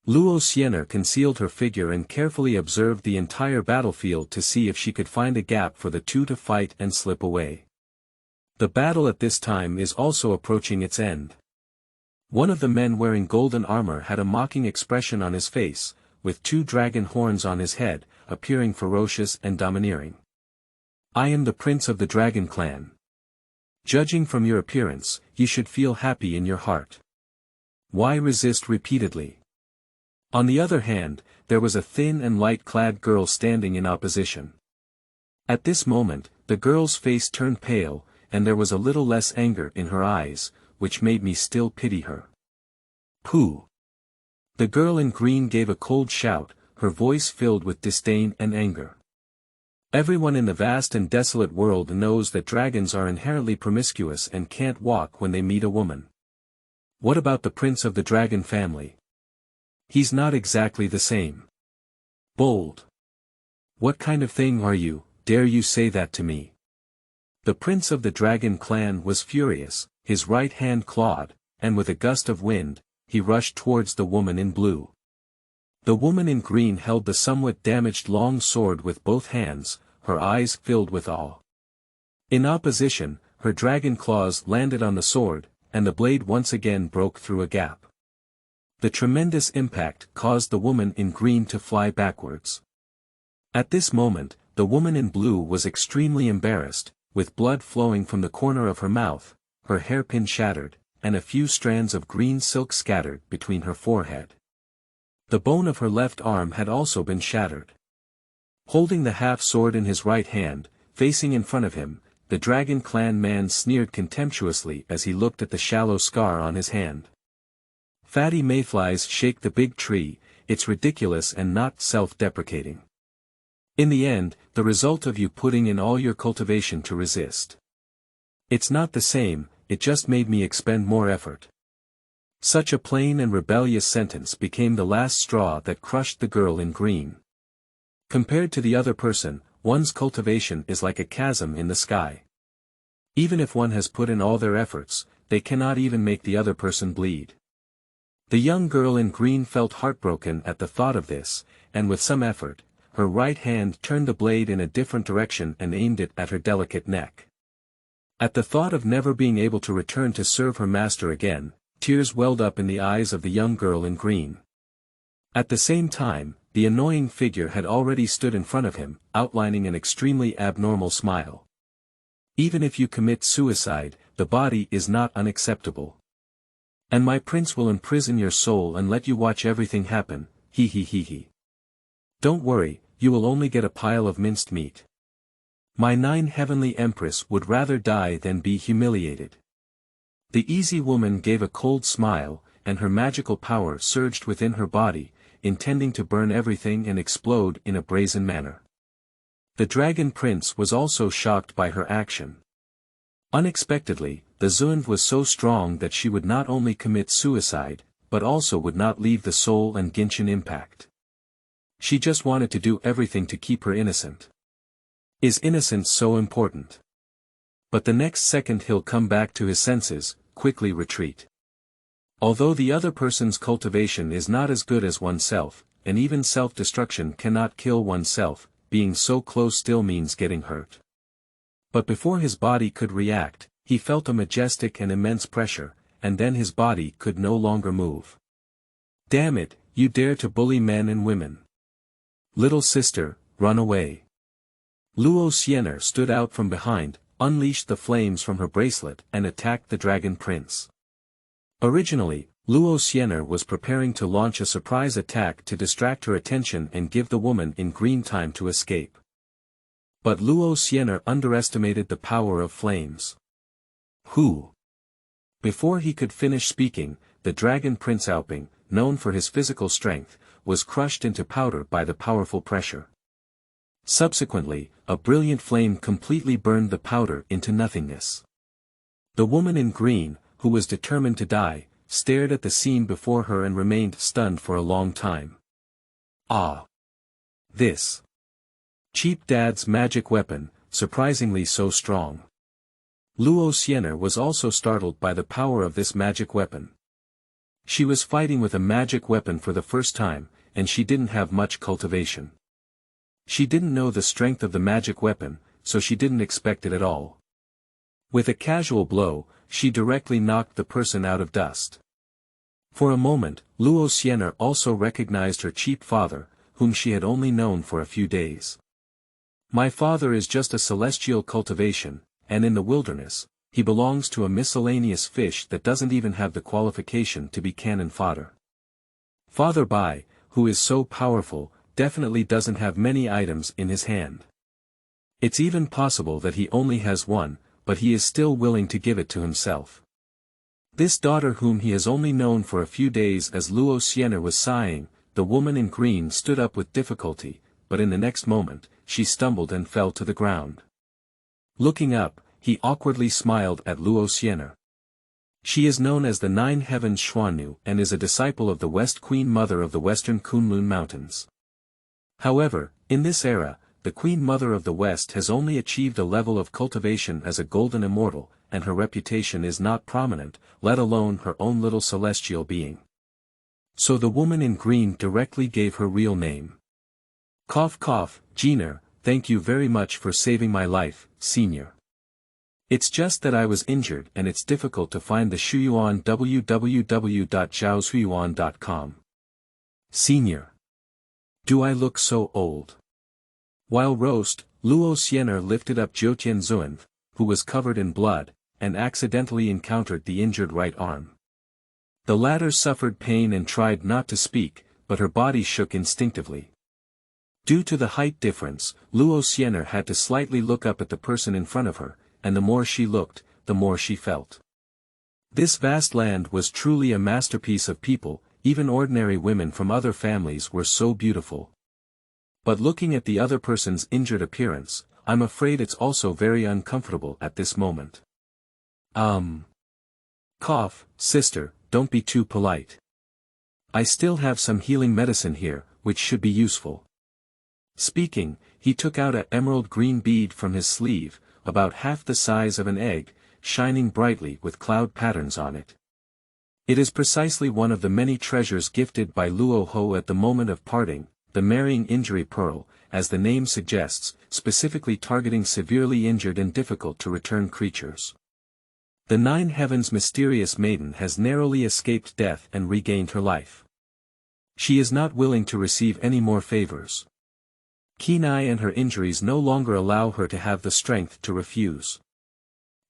Luo Xianer concealed her figure and carefully observed the entire battlefield to see if she could find a gap for the two to fight and slip away. The battle at this time is also approaching its end. One of the men wearing golden armor had a mocking expression on his face, with 2 dragon horns on his head, appearing ferocious and domineering. I am the prince of the dragon clan. Judging from your appearance, you should feel happy in your heart. Why resist repeatedly? On the other hand, there was a thin and light-clad girl standing in opposition. At this moment, the girl's face turned pale, and there was a little less anger in her eyes, which made me still pity her. Pooh! The girl in green gave a cold shout, her voice filled with disdain and anger. Everyone in the vast and desolate world knows that dragons are inherently promiscuous and can't walk when they meet a woman. What about the prince of the dragon family? He's not exactly the same. Bold. What kind of thing are you, dare you say that to me? The prince of the dragon clan was furious, his right hand clawed, and with a gust of wind, he rushed towards the woman in blue. The woman in green held the somewhat damaged long sword with both hands, her eyes filled with awe. In opposition, her dragon claws landed on the sword, and the blade once again broke through a gap. The tremendous impact caused the woman in green to fly backwards. At this moment, the woman in blue was extremely embarrassed, with blood flowing from the corner of her mouth, her hairpin shattered, and a few strands of green silk scattered between her forehead. The bone of her left arm had also been shattered. Holding the half-sword in his right hand, facing in front of him, the Dragon Clan man sneered contemptuously as he looked at the shallow scar on his hand. Fatty mayflies shake the big tree, it's ridiculous and not self-deprecating. In the end, the result of you putting in all your cultivation to resist. It's not the same, it just made me expend more effort. Such a plain and rebellious sentence became the last straw that crushed the girl in green. Compared to the other person, one's cultivation is like a chasm in the sky. Even if one has put in all their efforts, they cannot even make the other person bleed. The young girl in green felt heartbroken at the thought of this, and with some effort, her right hand turned the blade in a different direction and aimed it at her delicate neck. At the thought of never being able to return to serve her master again, tears welled up in the eyes of the young girl in green. At the same time, the annoying figure had already stood in front of him, outlining an extremely abnormal smile. Even if you commit suicide, the body is not unacceptable. And my prince will imprison your soul and let you watch everything happen, he he he he. Don't worry, you will only get a pile of minced meat. My 9 heavenly empress would rather die than be humiliated. The easy woman gave a cold smile, and her magical power surged within her body, intending to burn everything and explode in a brazen manner. The dragon prince was also shocked by her action. Unexpectedly, the Zund was so strong that she would not only commit suicide, but also would not leave the soul and Genshin impact. She just wanted to do everything to keep her innocent. Is innocence so important? But the next second he'll come back to his senses, quickly retreat. Although the other person's cultivation is not as good as oneself, and even self-destruction cannot kill oneself, being so close still means getting hurt. But before his body could react, he felt a majestic and immense pressure, and then his body could no longer move. Damn it, you dare to bully men and women. Little sister, run away. Luo Yan stood out from behind, unleashed the flames from her bracelet and attacked the dragon prince. Originally, Luo Yan was preparing to launch a surprise attack to distract her attention and give the woman in green time to escape. But Luo Yan underestimated the power of flames. Who? Before he could finish speaking, the dragon prince Aoping, known for his physical strength, was crushed into powder by the powerful pressure. Subsequently, a brilliant flame completely burned the powder into nothingness. The woman in green, who was determined to die, stared at the scene before her and remained stunned for a long time. Ah! This! Cheap Dad's magic weapon, surprisingly so strong. Luo Yan was also startled by the power of this magic weapon. She was fighting with a magic weapon for the first time, and she didn't have much cultivation. She didn't know the strength of the magic weapon, so she didn't expect it at all. With a casual blow, she directly knocked the person out of dust. For a moment, Luo Yan also recognized her cheap father, whom she had only known for a few days. My father is just a celestial cultivation, and in the wilderness, he belongs to a miscellaneous fish that doesn't even have the qualification to be cannon fodder. Father Bai, who is so powerful, definitely doesn't have many items in his hand. It's even possible that he only has one, but he is still willing to give it to himself. This daughter whom he has only known for a few days, as Luo Yan was sighing, the woman in green stood up with difficulty, but in the next moment, she stumbled and fell to the ground. Looking up, he awkwardly smiled at Luo Yan. She is known as the 9 Heavens Xuannu and is a disciple of the West Queen Mother of the Western Kunlun Mountains. However, in this era, the Queen Mother of the West has only achieved a level of cultivation as a golden immortal, and her reputation is not prominent, let alone her own little celestial being. So the woman in green directly gave her real name. Cough cough, Jenner, thank you very much for saving my life, senior. It's just that I was injured and it's difficult to find the Shuyuan www.zhaoshuyuan.com. Senior. Do I look so old? While roast, Luo Xianer lifted up Zhou Tianzun, who was covered in blood, and accidentally encountered the injured right arm. The latter suffered pain and tried not to speak, but her body shook instinctively. Due to the height difference, Luo Xianer had to slightly look up at the person in front of her, and the more she looked, the more she felt. This vast land was truly a masterpiece of people, even ordinary women from other families were so beautiful. But looking at the other person's injured appearance, I'm afraid it's also very uncomfortable at this moment. Cough, sister, don't be too polite. I still have some healing medicine here, which should be useful. Speaking, he took out an emerald green bead from his sleeve, about half the size of an egg, shining brightly with cloud patterns on it. It is precisely one of the many treasures gifted by Luo Ho at the moment of parting, the marrying injury pearl, as the name suggests, specifically targeting severely injured and difficult-to-return creatures. The Nine Heavens' mysterious maiden has narrowly escaped death and regained her life. She is not willing to receive any more favors. Kenai and her injuries no longer allow her to have the strength to refuse.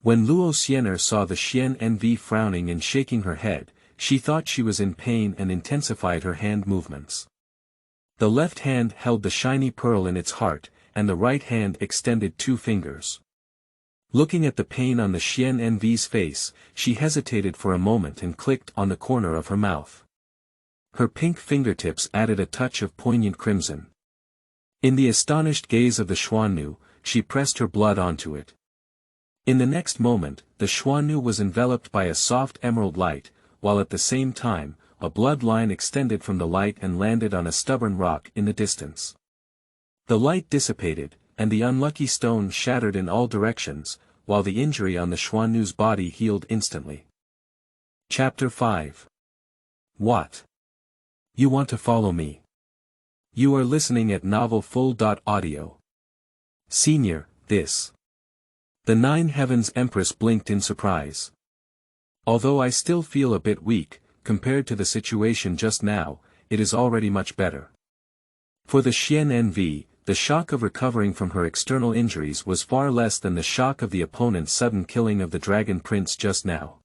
When Luo Xianer saw the Xian Nv frowning and shaking her head, she thought she was in pain and intensified her hand movements. The left hand held the shiny pearl in its heart, and the right hand extended 2 fingers. Looking at the pain on the Xian Nv's face, she hesitated for a moment and clicked on the corner of her mouth. Her pink fingertips added a touch of poignant crimson. In the astonished gaze of the Xuannu, she pressed her blood onto it. In the next moment, the Xuannu was enveloped by a soft emerald light, while at the same time, a blood line extended from the light and landed on a stubborn rock in the distance. The light dissipated, and the unlucky stone shattered in all directions, while the injury on the Xuannu's body healed instantly. Chapter 5. What? You want to follow me? You are listening at novelfull.audio. Senior, this. The Nine Heavens Empress blinked in surprise. Although I still feel a bit weak, compared to the situation just now, it is already much better. For the Xian Nv, the shock of recovering from her external injuries was far less than the shock of the opponent's sudden killing of the Dragon Prince just now.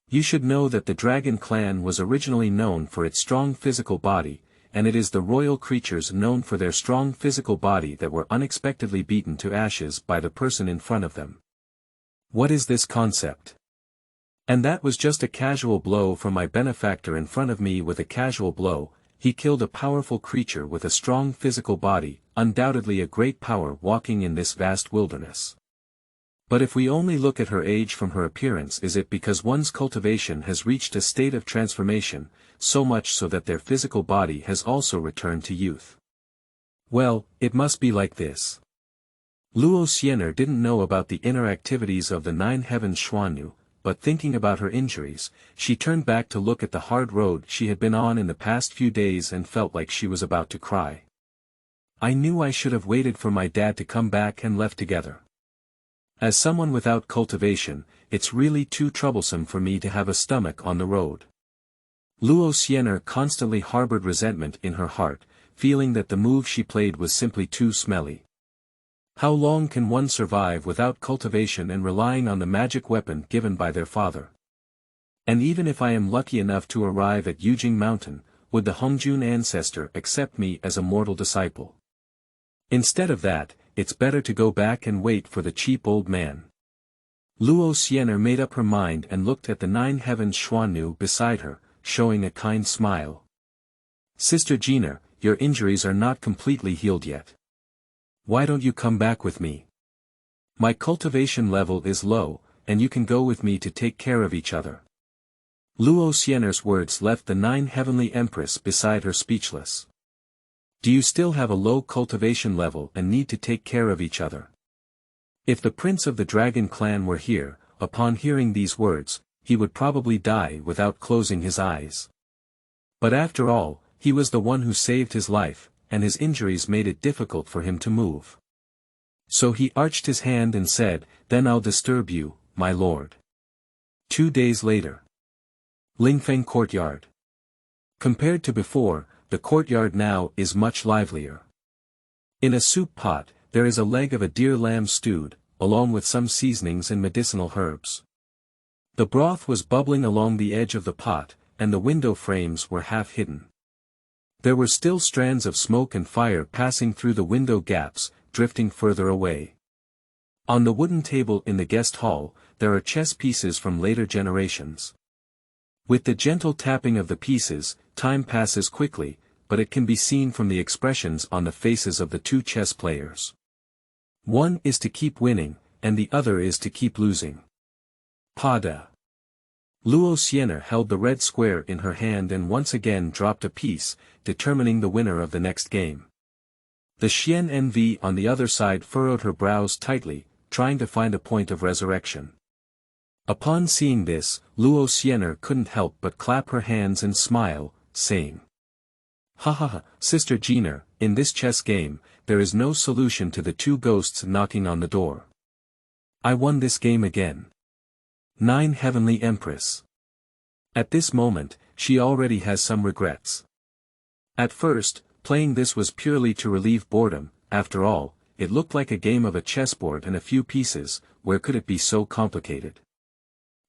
You should know that the Dragon clan was originally known for its strong physical body, and it is the royal creatures known for their strong physical body that were unexpectedly beaten to ashes by the person in front of them. What is this concept? And that was just a casual blow from my benefactor in front of me. With a casual blow, he killed a powerful creature with a strong physical body, undoubtedly a great power walking in this vast wilderness. But if we only look at her age from her appearance, is it because one's cultivation has reached a state of transformation, so much so that their physical body has also returned to youth? Well, it must be like this. Luo Xianer didn't know about the inner activities of the Nine Heavens Xuannu, but thinking about her injuries, she turned back to look at the hard road she had been on in the past few days and felt like she was about to cry. I knew I should have waited for my dad to come back and left together. As someone without cultivation, it's really too troublesome for me to have a stomach on the road. Luo Xianer constantly harbored resentment in her heart, feeling that the move she played was simply too smelly. How long can one survive without cultivation and relying on the magic weapon given by their father? And even if I am lucky enough to arrive at Yujing Mountain, would the Hongjun ancestor accept me as a mortal disciple? Instead of that, it's better to go back and wait for the cheap old man. Luo Xianer made up her mind and looked at the Nine Heavens Xuannu beside her, showing a kind smile. Sister Jenner, your injuries are not completely healed yet. Why don't you come back with me? My cultivation level is low, and you can go with me to take care of each other. Luo Xianer's words left the Nine Heavenly Empress beside her speechless. Do you still have a low cultivation level and need to take care of each other? If the prince of the dragon clan were here, upon hearing these words, he would probably die without closing his eyes. But after all, he was the one who saved his life, and his injuries made it difficult for him to move. So he arched his hand and said, "Then I'll disturb you, my lord." 2 days later. Lingfeng Courtyard. Compared to before, the courtyard now is much livelier. In a soup pot, there is a leg of a deer lamb stewed, along with some seasonings and medicinal herbs. The broth was bubbling along the edge of the pot, and the window frames were half hidden. There were still strands of smoke and fire passing through the window gaps, drifting further away. On the wooden table in the guest hall, there are chess pieces from later generations. With the gentle tapping of the pieces, time passes quickly, but it can be seen from the expressions on the faces of the two chess players. One is to keep winning, and the other is to keep losing. Pada. Luo Yan held the red square in her hand and once again dropped a piece, determining the winner of the next game. The Xianxia on the other side furrowed her brows tightly, trying to find a point of resurrection. Upon seeing this, Luo Yan couldn't help but clap her hands and smile, saying, "Ha ha ha, Sister Jiner, in this chess game, there is no solution to the two ghosts knocking on the door. I won this game again. 9 Heavenly Empress." At this moment, she already has some regrets. At first, playing this was purely to relieve boredom. After all, it looked like a game of a chessboard and a few pieces, where could it be so complicated?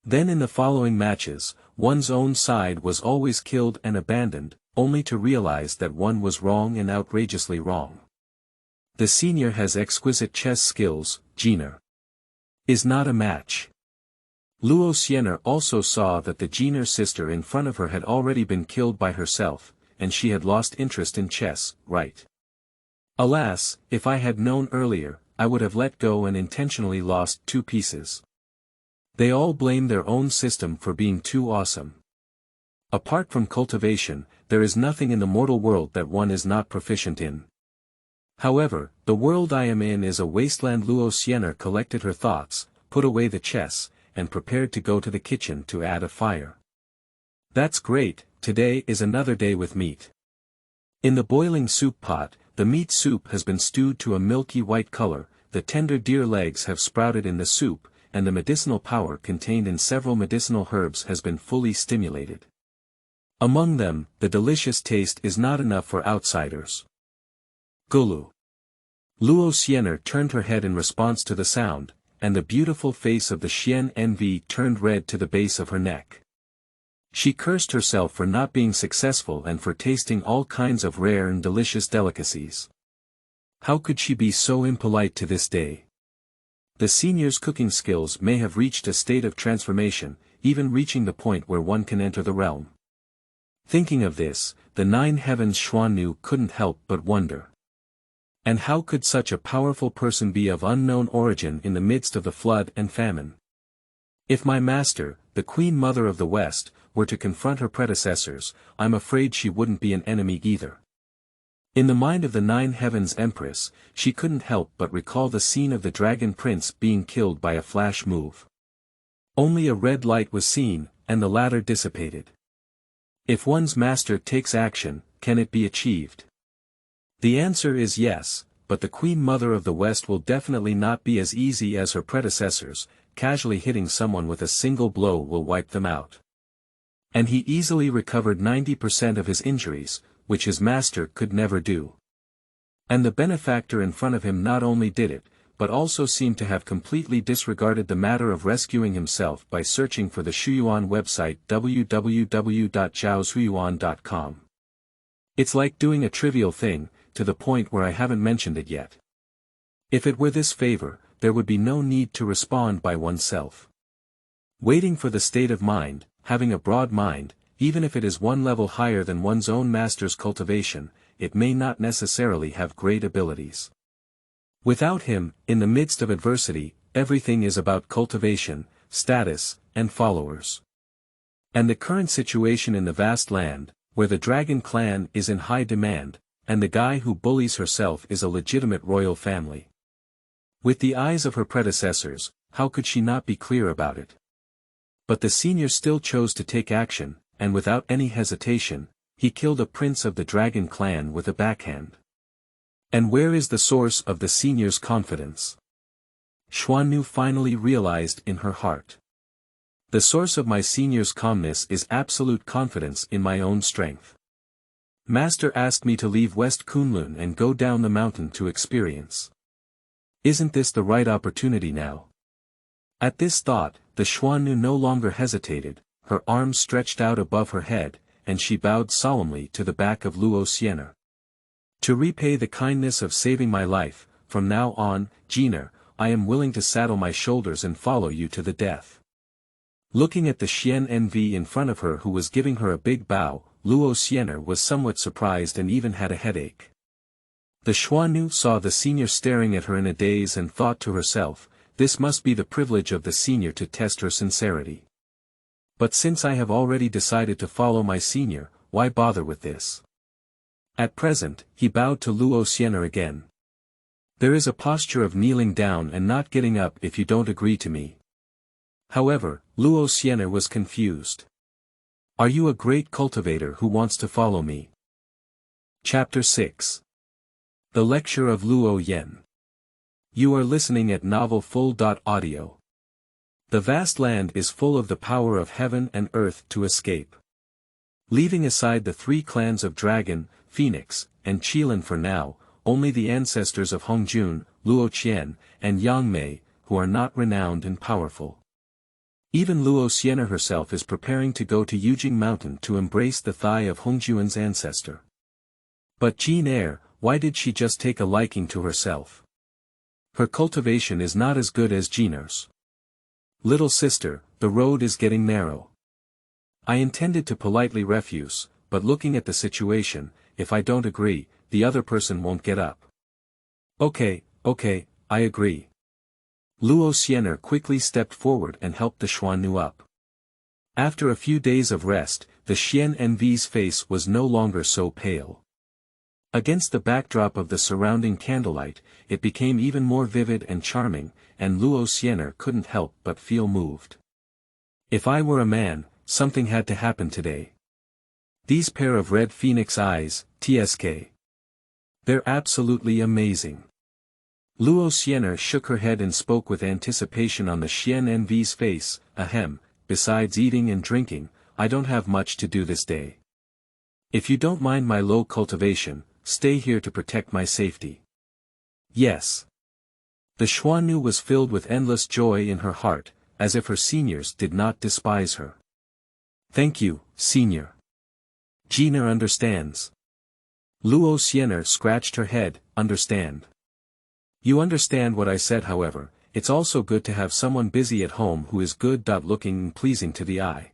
Then in the following matches, one's own side was always killed and abandoned, only to realize that one was wrong and outrageously wrong. The senior has exquisite chess skills, Jiner is not a match. Luo Yan also saw that the Jiner sister in front of her had already been killed by herself, and she had lost interest in chess, right? Alas, if I had known earlier, I would have let go and intentionally lost 2 pieces. They all blame their own system for being too awesome. Apart from cultivation, there is nothing in the mortal world that one is not proficient in. However, the world I am in is a wasteland. Luo Yan collected her thoughts, put away the chess, and prepared to go to the kitchen to add a fire. That's great, today is another day with meat. In the boiling soup pot, the meat soup has been stewed to a milky white color, the tender deer legs have sprouted in the soup, and the medicinal power contained in several medicinal herbs has been fully stimulated. Among them, the delicious taste is not enough for outsiders. Gulu. Luo Yan turned her head in response to the sound, and the beautiful face of the Xianxia turned red to the base of her neck. She cursed herself for not being successful and for tasting all kinds of rare and delicious delicacies. How could she be so impolite to this day? The senior's cooking skills may have reached a state of transformation, even reaching the point where one can enter the realm. Thinking of this, the 9 heavens Xuannu couldn't help but wonder. And how could such a powerful person be of unknown origin in the midst of the flood and famine? If my master, the Queen Mother of the West, were to confront her predecessors, I'm afraid she wouldn't be an enemy either. In the mind of the 9 heavens Empress, she couldn't help but recall the scene of the Dragon Prince being killed by a flash move. Only a red light was seen, and the latter dissipated. If one's master takes action, can it be achieved? The answer is yes, but the Queen Mother of the West will definitely not be as easy as her predecessors. Casually hitting someone with a single blow will wipe them out. And he easily recovered 90% of his injuries, which his master could never do. And the benefactor in front of him not only did it, but also seemed to have completely disregarded the matter of rescuing himself by searching for the Shuyuan website www.zhaoshuyuan.com. It's like doing a trivial thing, to the point where I haven't mentioned it yet. If it were this favor, there would be no need to respond by oneself. Waiting for the state of mind, having a broad mind, even if it is one level higher than one's own master's cultivation, it may not necessarily have great abilities. Without him, in the midst of adversity, everything is about cultivation, status, and followers. And the current situation in the vast land, where the dragon clan is in high demand, and the guy who bullies herself is a legitimate royal family. With the eyes of her predecessors, how could she not be clear about it? But the senior still chose to take action, and without any hesitation, he killed a prince of the dragon clan with a backhand. And where is the source of the senior's confidence? Xuannu finally realized in her heart. The source of my senior's calmness is absolute confidence in my own strength. Master asked me to leave West Kunlun and go down the mountain to experience. Isn't this the right opportunity now? At this thought, the Xuannu no longer hesitated, her arms stretched out above her head, and she bowed solemnly to the back of Luo Yan. To repay the kindness of saving my life, from now on, Jiner, I am willing to saddle my shoulders and follow you to the death. Looking at the Xianxia in front of her who was giving her a big bow, Luo Yan was somewhat surprised and even had a headache. The Xuannu saw the senior staring at her in a daze and thought to herself, this must be the privilege of the senior to test her sincerity. But since I have already decided to follow my senior, why bother with this? At present, he bowed to Luo Yan again. There is a posture of kneeling down and not getting up if you don't agree to me. However, Luo Yan was confused. Are you a great cultivator who wants to follow me? Chapter 6. The Lecture of Luo Yan. You are listening at novelfull.audio. The vast land is full of the power of heaven and earth to escape. Leaving aside the three clans of Dragon, Phoenix, and Qilin for now, only the ancestors of Hongjun, Luo Qian, and Yang Mei, who are not renowned and powerful. Even Luo Yan herself is preparing to go to Yujing Mountain to embrace the thigh of Hongjun's ancestor. But Jiner, why did she just take a liking to herself? Her cultivation is not as good as Jiner's. Little sister, the road is getting narrow. I intended to politely refuse, but looking at the situation, if I don't agree, the other person won't get up. Okay, I agree. Luo Yan quickly stepped forward and helped the Xuannu up. After a few days of rest, the Xianxia's face was no longer so pale. Against the backdrop of the surrounding candlelight, it became even more vivid and charming, and Luo Yan couldn't help but feel moved. If I were a man, something had to happen today. These pair of red phoenix eyes, TSK. They're absolutely amazing. Luo Yan shook her head and spoke with anticipation on the Xianxia's face, ahem, besides eating and drinking, I don't have much to do this day. If you don't mind my low cultivation, stay here to protect my safety. Yes. The Xuannu was filled with endless joy in her heart, as if her seniors did not despise her. Thank you, senior. Jiner understands. Luo Yan scratched her head, understand. You understand what I said. However, it's also good to have someone busy at home who is good-looking and pleasing to the eye.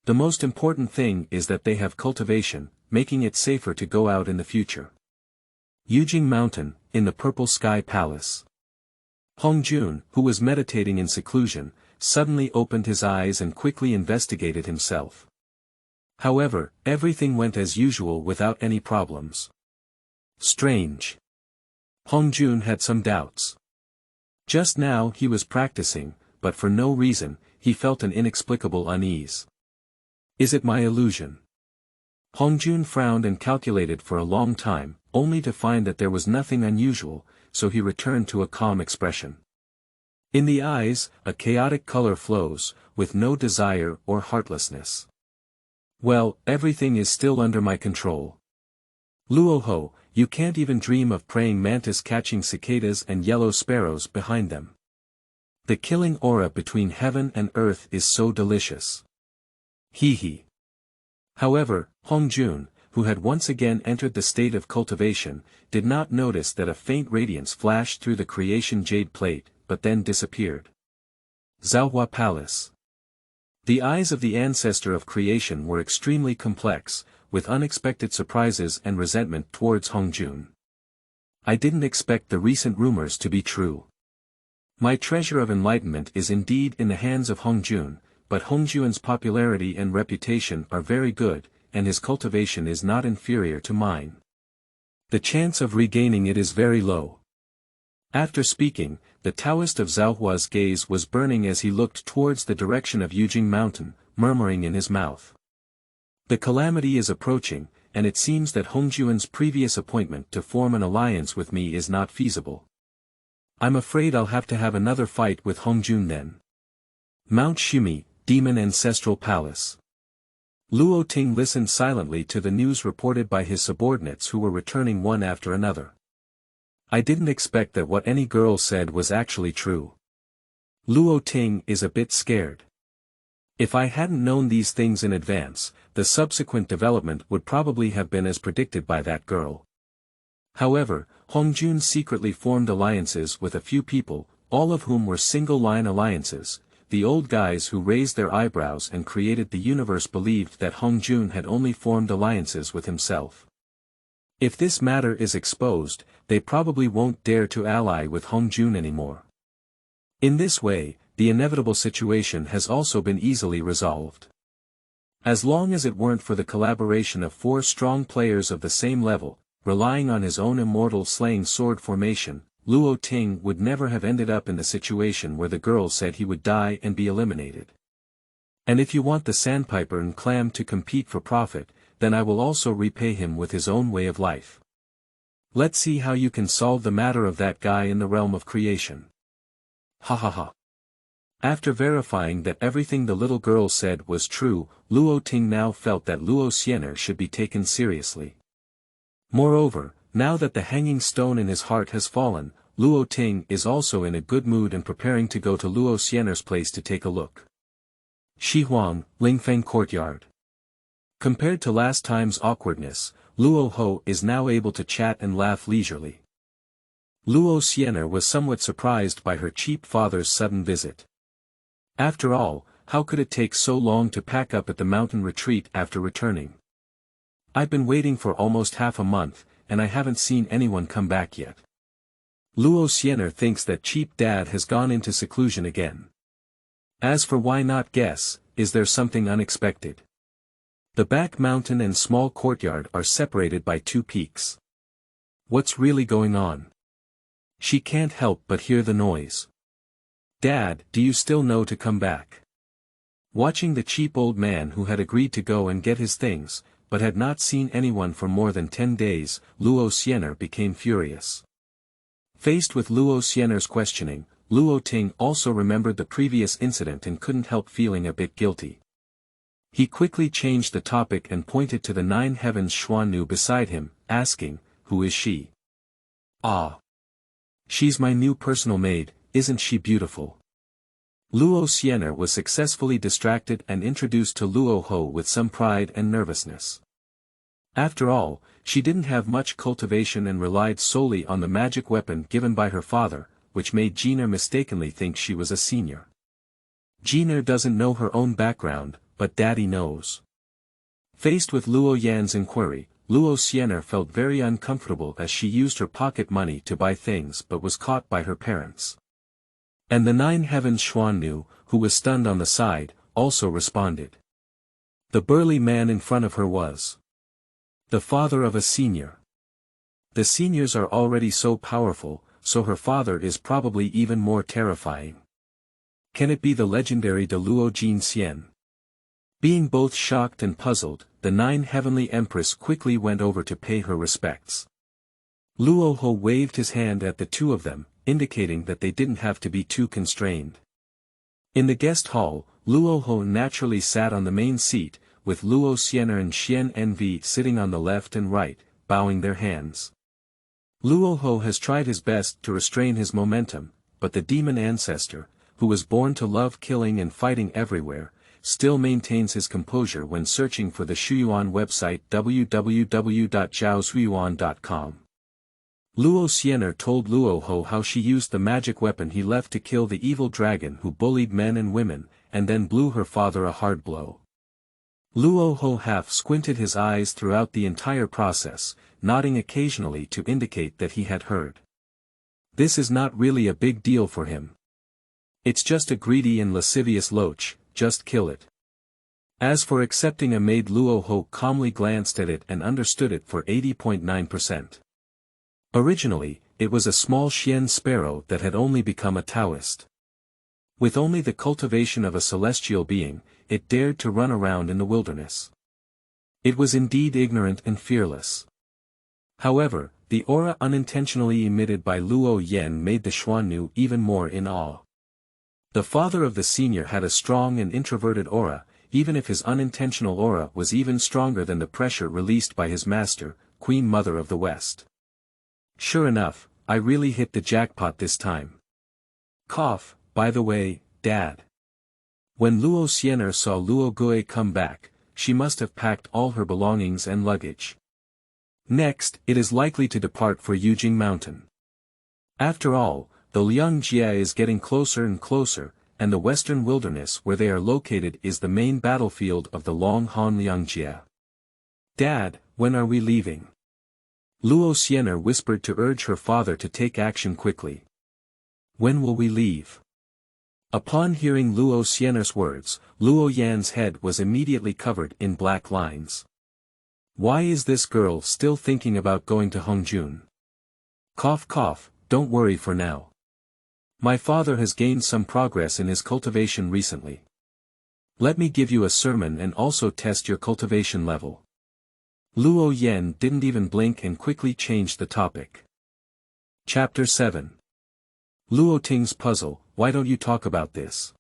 The most important thing is that they have cultivation, making it safer to go out in the future. Yujing Mountain, in the Purple Sky Palace. Hongjun, who was meditating in seclusion, suddenly opened his eyes and quickly investigated himself. However, everything went as usual without any problems. Strange. Hongjun had some doubts. Just now he was practicing, but for no reason, he felt an inexplicable unease. Is it my illusion? Hongjun frowned and calculated for a long time, only to find that there was nothing unusual, so he returned to a calm expression. In the eyes, a chaotic color flows, with no desire or heartlessness. Well, everything is still under my control. Luoho, you can't even dream of praying mantis catching cicadas and yellow sparrows behind them. The killing aura between heaven and earth is so delicious. Hee. However, Hongjun, who had once again entered the state of cultivation, did not notice that a faint radiance flashed through the creation jade plate, but then disappeared. Zhaohua Palace. The eyes of the ancestor of creation were extremely complex, with unexpected surprises and resentment towards Hongjun. I didn't expect the recent rumors to be true. My treasure of enlightenment is indeed in the hands of Hongjun, but Hongjun's popularity and reputation are very good, and his cultivation is not inferior to mine. The chance of regaining it is very low. After speaking, the Taoist of Zhaohua's gaze was burning as he looked towards the direction of Yujing Mountain, murmuring in his mouth. The calamity is approaching, and it seems that Hongjun's previous appointment to form an alliance with me is not feasible. I'm afraid I'll have to have another fight with Hongjun then. Mount Shumi, Demon Ancestral Palace. Luo Ting listened silently to the news reported by his subordinates who were returning one after another. I didn't expect that what any girl said was actually true. Luo Ting is a bit scared. If I hadn't known these things in advance, the subsequent development would probably have been as predicted by that girl. However, Hongjun secretly formed alliances with a few people, all of whom were single-line alliances. The old guys who raised their eyebrows and created the universe believed that Hongjun had only formed alliances with himself. If this matter is exposed, they probably won't dare to ally with Hongjun anymore. In this way, the inevitable situation has also been easily resolved. As long as it weren't for the collaboration of 4 strong players of the same level, relying on his own immortal slaying sword formation, Luo Ting would never have ended up in the situation where the girl said he would die and be eliminated. And if you want the sandpiper and clam to compete for profit, then I will also repay him with his own way of life. Let's see how you can solve the matter of that guy in the realm of creation. Ha ha ha. After verifying that everything the little girl said was true, Luo Ting now felt that Luo Xian'er should be taken seriously. Moreover, now that the hanging stone in his heart has fallen, Luo Ting is also in a good mood and preparing to go to Luo Xian'er's place to take a look. Shihuang, Lingfeng Courtyard. Compared to last time's awkwardness, Luo Ho is now able to chat and laugh leisurely. Luo Xian'er was somewhat surprised by her cheap father's sudden visit. After all, how could it take so long to pack up at the mountain retreat after returning? I've been waiting for almost half a month, and I haven't seen anyone come back yet. Luo Xian'er thinks that cheap dad has gone into seclusion again. As for why not guess, is there something unexpected? The back mountain and small courtyard are separated by 2 peaks. What's really going on? She can't help but hear the noise. Dad, do you still know to come back? Watching the cheap old man who had agreed to go and get his things, but had not seen anyone for more than 10 days, Luo Xian'er became furious. Faced with Luo Xian'er's questioning, Luo Ting also remembered the previous incident and couldn't help feeling a bit guilty. He quickly changed the topic and pointed to the 9 heavens Xuannu beside him, asking, "Who is she?" "Ah. She's my new personal maid, isn't she beautiful?" Luo Xian'er was successfully distracted and introduced to Luo Ho with some pride and nervousness. After all, she didn't have much cultivation and relied solely on the magic weapon given by her father, which made Jiner mistakenly think she was a senior. Jiner doesn't know her own background, but daddy knows. Faced with Luo Yan's inquiry, Luo Xian'er felt very uncomfortable as she used her pocket money to buy things but was caught by her parents. And the 9 heavens Xuannu, who was stunned on the side, also responded. The burly man in front of her was the father of a senior. The seniors are already so powerful, so her father is probably even more terrifying. Can it be the legendary De Luo Jin Xian? Being both shocked and puzzled, the 9 heavenly empress quickly went over to pay her respects. Luo Ho waved his hand at the 2 of them, indicating that they didn't have to be too constrained. In the guest hall, Luo Ho naturally sat on the main seat, with Luo Xian'er and Xian Envy sitting on the left and right, bowing their hands. Luo Ho has tried his best to restrain his momentum, but the demon ancestor, who was born to love killing and fighting everywhere, still maintains his composure when searching for the Shuyuan website www.zhaoshuyuan.com. Luo Xian'er told Luo Ho how she used the magic weapon he left to kill the evil dragon who bullied men and women, and then blew her father a hard blow. Luo Ho half squinted his eyes throughout the entire process, nodding occasionally to indicate that he had heard. This is not really a big deal for him. It's just a greedy and lascivious loach, just kill it. As for accepting a maid, Luo Ho calmly glanced at it and understood it for 80.9%. Originally, it was a small Xian sparrow that had only become a Taoist. With only the cultivation of a celestial being, it dared to run around in the wilderness. It was indeed ignorant and fearless. However, the aura unintentionally emitted by Luo Yan made the Xuannu even more in awe. The father of the senior had a strong and introverted aura, even if his unintentional aura was even stronger than the pressure released by his master, Queen Mother of the West. Sure enough, I really hit the jackpot this time. Cough, by the way, Dad. When Luo Xian'er saw Luo Gui come back, she must have packed all her belongings and luggage. Next, it is likely to depart for Yujing Mountain. After all, the Liangjia is getting closer and closer, and the western wilderness where they are located is the main battlefield of the Long Han Liangjia. Dad, when are we leaving? Luo Xian'er whispered to urge her father to take action quickly. When will we leave? Upon hearing Luo Xian'er's words, Luo Yan's head was immediately covered in black lines. Why is this girl still thinking about going to Hongjun? Cough cough, don't worry for now. My father has gained some progress in his cultivation recently. Let me give you a sermon and also test your cultivation level. Luo Yan didn't even blink and quickly changed the topic. Chapter 7. Luo Ting's puzzle, why don't you talk about this?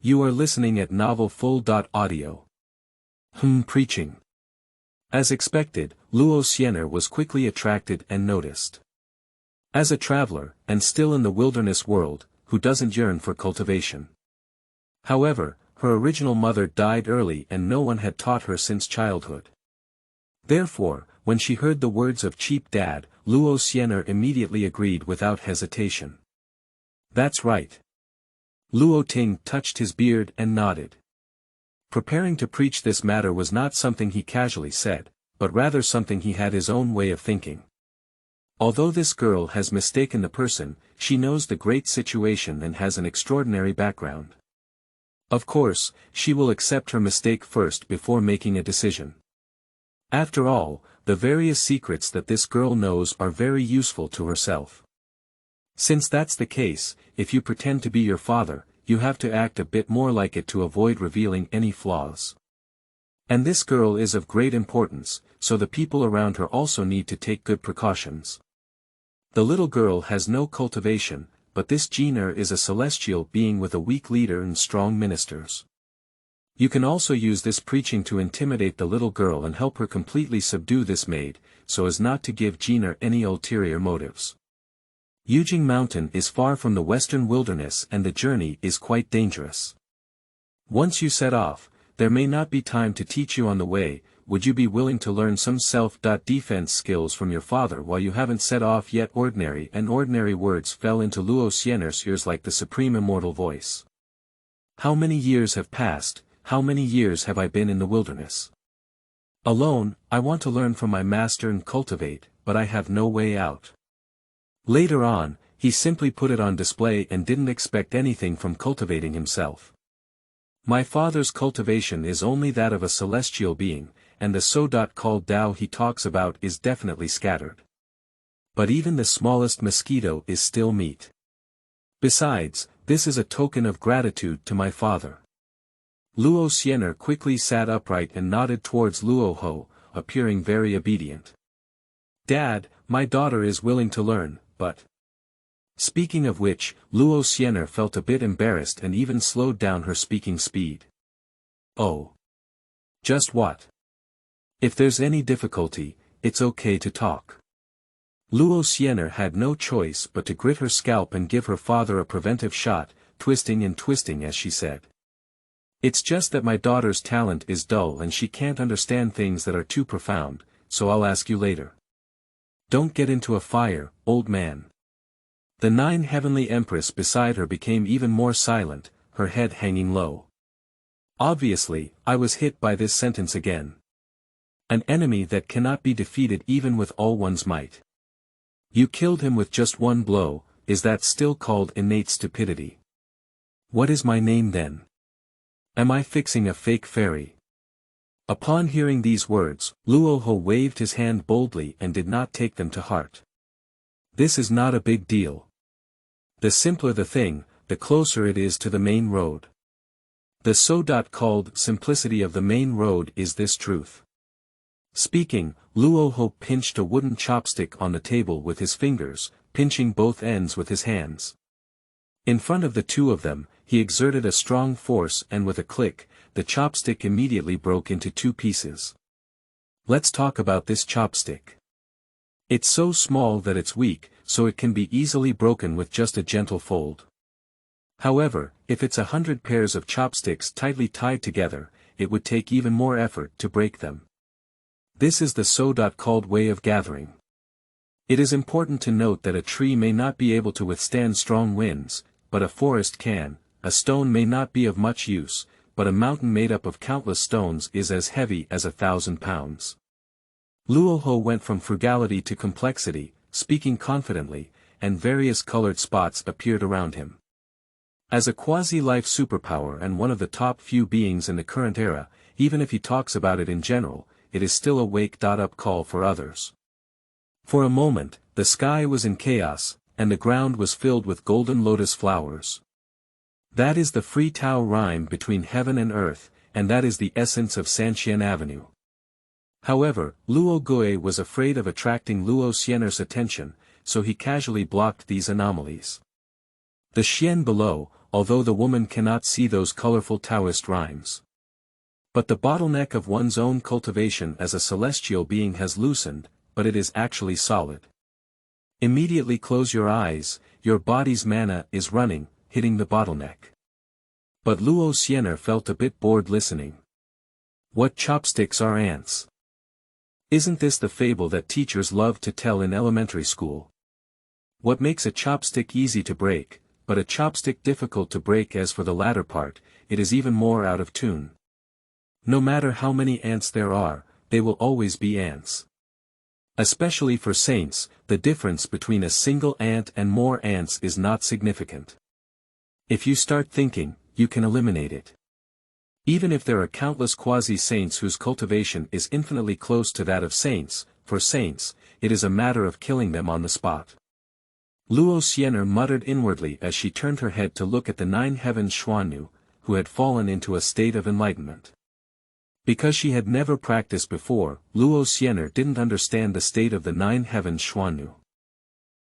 You are listening at novelfull.audio. Preaching. As expected, Luo Xian'er was quickly attracted and noticed. As a traveler, and still in the wilderness world, who doesn't yearn for cultivation? However, her original mother died early and no one had taught her since childhood. Therefore, when she heard the words of cheap dad, Luo Xian'er immediately agreed without hesitation. That's right. Luo Ting touched his beard and nodded. Preparing to preach this matter was not something he casually said, but rather something he had his own way of thinking. Although this girl has mistaken the person, she knows the great situation and has an extraordinary background. Of course, she will accept her mistake first before making a decision. After all, the various secrets that this girl knows are very useful to herself. Since that's the case, if you pretend to be your father, you have to act a bit more like it to avoid revealing any flaws. And this girl is of great importance, so the people around her also need to take good precautions. The little girl has no cultivation, but this Jiner is a celestial being with a weak leader and strong ministers. You can also use this preaching to intimidate the little girl and help her completely subdue this maid, so as not to give Jiner any ulterior motives. Yujing Mountain is far from the western wilderness and the journey is quite dangerous. Once you set off, there may not be time to teach you on the way. Would you be willing to learn some self-defense skills from your father while you haven't set off yet? Ordinary words fell into Luo Xian'er's ears like the supreme immortal voice. How many years have passed? How many years have I been in the wilderness? Alone, I want to learn from my master and cultivate, but I have no way out. Later on, he simply put it on display and didn't expect anything from cultivating himself. My father's cultivation is only that of a celestial being, and the so-called Tao he talks about is definitely scattered. But even the smallest mosquito is still meat. Besides, this is a token of gratitude to my father. Luo Xian'er quickly sat upright and nodded towards Luo Ho, appearing very obedient. Dad, my daughter is willing to learn, but... Speaking of which, Luo Xian'er felt a bit embarrassed and even slowed down her speaking speed. Oh. Just what? If there's any difficulty, it's okay to talk. Luo Xian'er had no choice but to grit her scalp and give her father a preventive shot, twisting and twisting as she said. It's just that my daughter's talent is dull and she can't understand things that are too profound, so I'll ask you later. Don't get into a fire, old man. The 9 heavenly empress beside her became even more silent, her head hanging low. Obviously, I was hit by this sentence again. An enemy that cannot be defeated even with all one's might. You killed him with just one blow, is that still called innate stupidity? What is my name then? Am I fixing a fake fairy? Upon hearing these words, Luo Ho waved his hand boldly and did not take them to heart. This is not a big deal. The simpler the thing, the closer it is to the main road. The so-called simplicity of the main road is this truth. Speaking, Luo Ho pinched a wooden chopstick on the table with his fingers, pinching both ends with his hands. In front of the two of them, he exerted a strong force and with a click, the chopstick immediately broke into two pieces. Let's talk about this chopstick. It's so small that it's weak, so it can be easily broken with just a gentle fold. However, if it's 100 pairs of chopsticks tightly tied together, it would take even more effort to break them. This is the so-called way of gathering. It is important to note that a tree may not be able to withstand strong winds, but a forest can. A stone may not be of much use, but a mountain made up of countless stones is as heavy as 1,000 pounds. Luo Ho went from frugality to complexity, speaking confidently, and various colored spots appeared around him. As a quasi-life superpower and one of the top few beings in the current era, even if he talks about it in general, it is still a wake-up call for others. For a moment, the sky was in chaos, and the ground was filled with golden lotus flowers. That is the free Tao rhyme between heaven and earth, and that is the essence of Xianxia Avenue. However, Luo Gui was afraid of attracting Luo Xian's attention, so he casually blocked these anomalies. The Xian below, although the woman cannot see those colorful Taoist rhymes. But the bottleneck of one's own cultivation as a celestial being has loosened, but it is actually solid. Immediately close your eyes, your body's mana is running, hitting the bottleneck. But Luo Xian felt a bit bored listening. What chopsticks are ants? Isn't this the fable that teachers love to tell in elementary school? What makes a chopstick easy to break, but a chopstick difficult to break? As for the latter part, it is even more out of tune. No matter how many ants there are, they will always be ants. Especially for saints, the difference between a single ant and more ants is not significant. If you start thinking, you can eliminate it. Even if there are countless quasi-saints whose cultivation is infinitely close to that of saints, for saints, it is a matter of killing them on the spot. Luo Xian muttered inwardly as she turned her head to look at the 9 heavens Xuannu, who had fallen into a state of enlightenment. Because she had never practiced before, Luo Xian didn't understand the state of the 9 heavens Xuannu.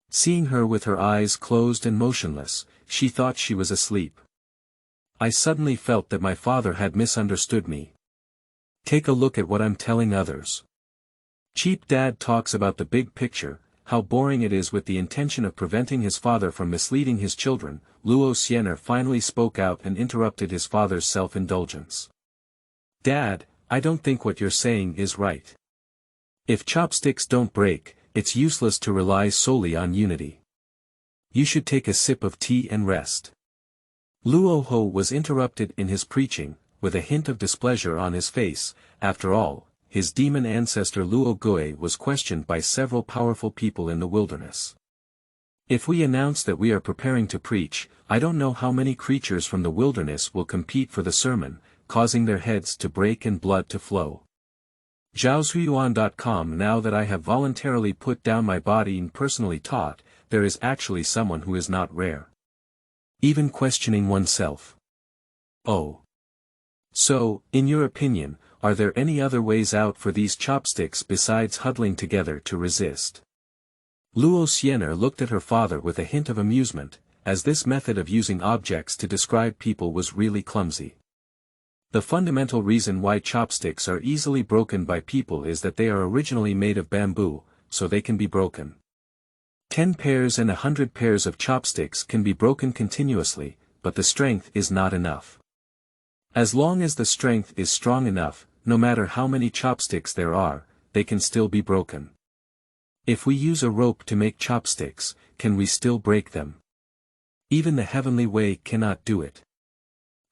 Seeing her with her eyes closed and motionless, she thought she was asleep. I suddenly felt that my father had misunderstood me. Take a look at what I'm telling others. Cheap dad talks about the big picture, how boring it is with the intention of preventing his father from misleading his children. Luo Xian finally spoke out and interrupted his father's self-indulgence. Dad, I don't think what you're saying is right. If chopsticks don't break, it's useless to rely solely on unity. You should take a sip of tea and rest. Luo Ho was interrupted in his preaching, with a hint of displeasure on his face. After all, his demon ancestor Luo Gui was questioned by several powerful people in the wilderness. If we announce that we are preparing to preach, I don't know how many creatures from the wilderness will compete for the sermon, causing their heads to break and blood to flow. Zhaozuiyuan.com. Now that I have voluntarily put down my body and personally taught, there is actually someone who is not rare. Even questioning oneself. Oh. So, in your opinion, are there any other ways out for these chopsticks besides huddling together to resist? Luo Xian looked at her father with a hint of amusement, as this method of using objects to describe people was really clumsy. The fundamental reason why chopsticks are easily broken by people is that they are originally made of bamboo, so they can be broken. 10 pairs and 100 pairs of chopsticks can be broken continuously, but the strength is not enough. As long as the strength is strong enough, no matter how many chopsticks there are, they can still be broken. If we use a rope to make chopsticks, can we still break them? Even the heavenly way cannot do it.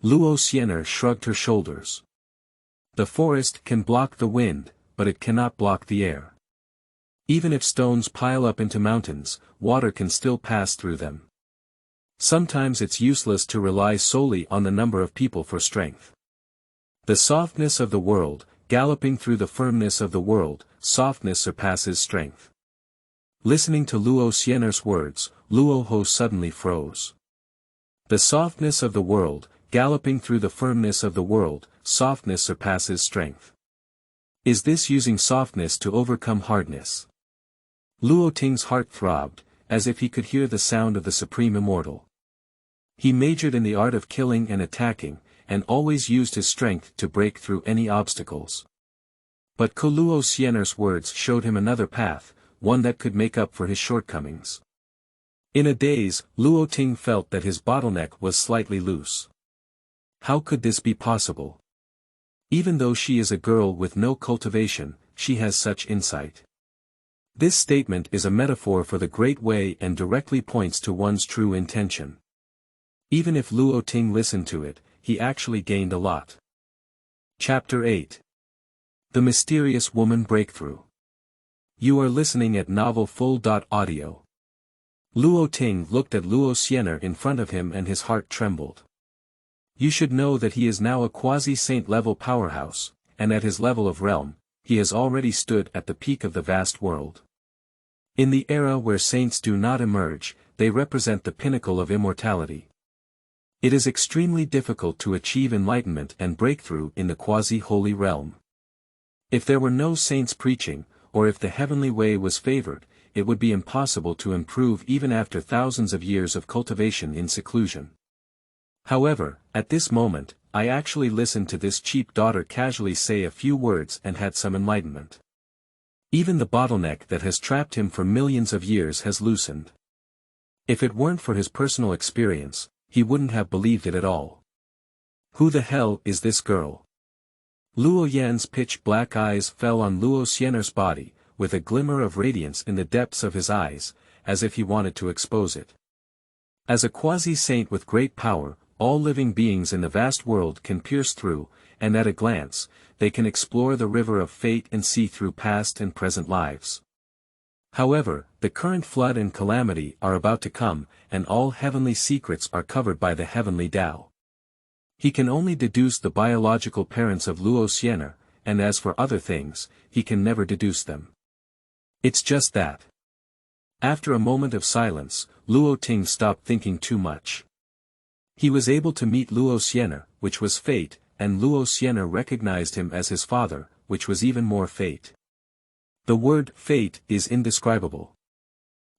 Luo Xian shrugged her shoulders. The forest can block the wind, but it cannot block the air. Even if stones pile up into mountains, water can still pass through them. Sometimes it's useless to rely solely on the number of people for strength. The softness of the world, galloping through the firmness of the world, softness surpasses strength. Listening to Luo Xianer's words, Luo Ho suddenly froze. The softness of the world, galloping through the firmness of the world, softness surpasses strength. Is this using softness to overcome hardness? Luo Ting's heart throbbed, as if he could hear the sound of the supreme immortal. He majored in the art of killing and attacking, and always used his strength to break through any obstacles. But Luo Xianer's words showed him another path, one that could make up for his shortcomings. In a daze, Luo Ting felt that his bottleneck was slightly loose. How could this be possible? Even though she is a girl with no cultivation, she has such insight. This statement is a metaphor for the Great Way and directly points to one's true intention. Even if Luo Ting listened to it, he actually gained a lot. Chapter 8. The Mysterious Woman Breakthrough. You are listening at Novel Full.audio. Luo Ting looked at Luo Xianer in front of him and his heart trembled. You should know that he is now a quasi-saint level powerhouse, and at his level of realm, he has already stood at the peak of the vast world. In the era where saints do not emerge, they represent the pinnacle of immortality. It is extremely difficult to achieve enlightenment and breakthrough in the quasi-holy realm. If there were no saints preaching, or if the heavenly way was favored, it would be impossible to improve even after thousands of years of cultivation in seclusion. However, at this moment, I actually listened to this cheap daughter casually say a few words and had some enlightenment. Even the bottleneck that has trapped him for millions of years has loosened. If it weren't for his personal experience, he wouldn't have believed it at all. Who the hell is this girl? Luo Yan's pitch-black eyes fell on Luo Xianer's body, with a glimmer of radiance in the depths of his eyes, as if he wanted to expose it. As a quasi-saint with great power, all living beings in the vast world can pierce through, and at a glance, they can explore the river of fate and see through past and present lives. However, the current flood and calamity are about to come, and all heavenly secrets are covered by the heavenly Tao. He can only deduce the biological parents of Luo Xianer, and as for other things, he can never deduce them. It's just that. After a moment of silence, Luo Ting stopped thinking too much. He was able to meet Luo Xianer, which was fate, and Luo Xianer recognized him as his father, which was even more fate. The word fate is indescribable.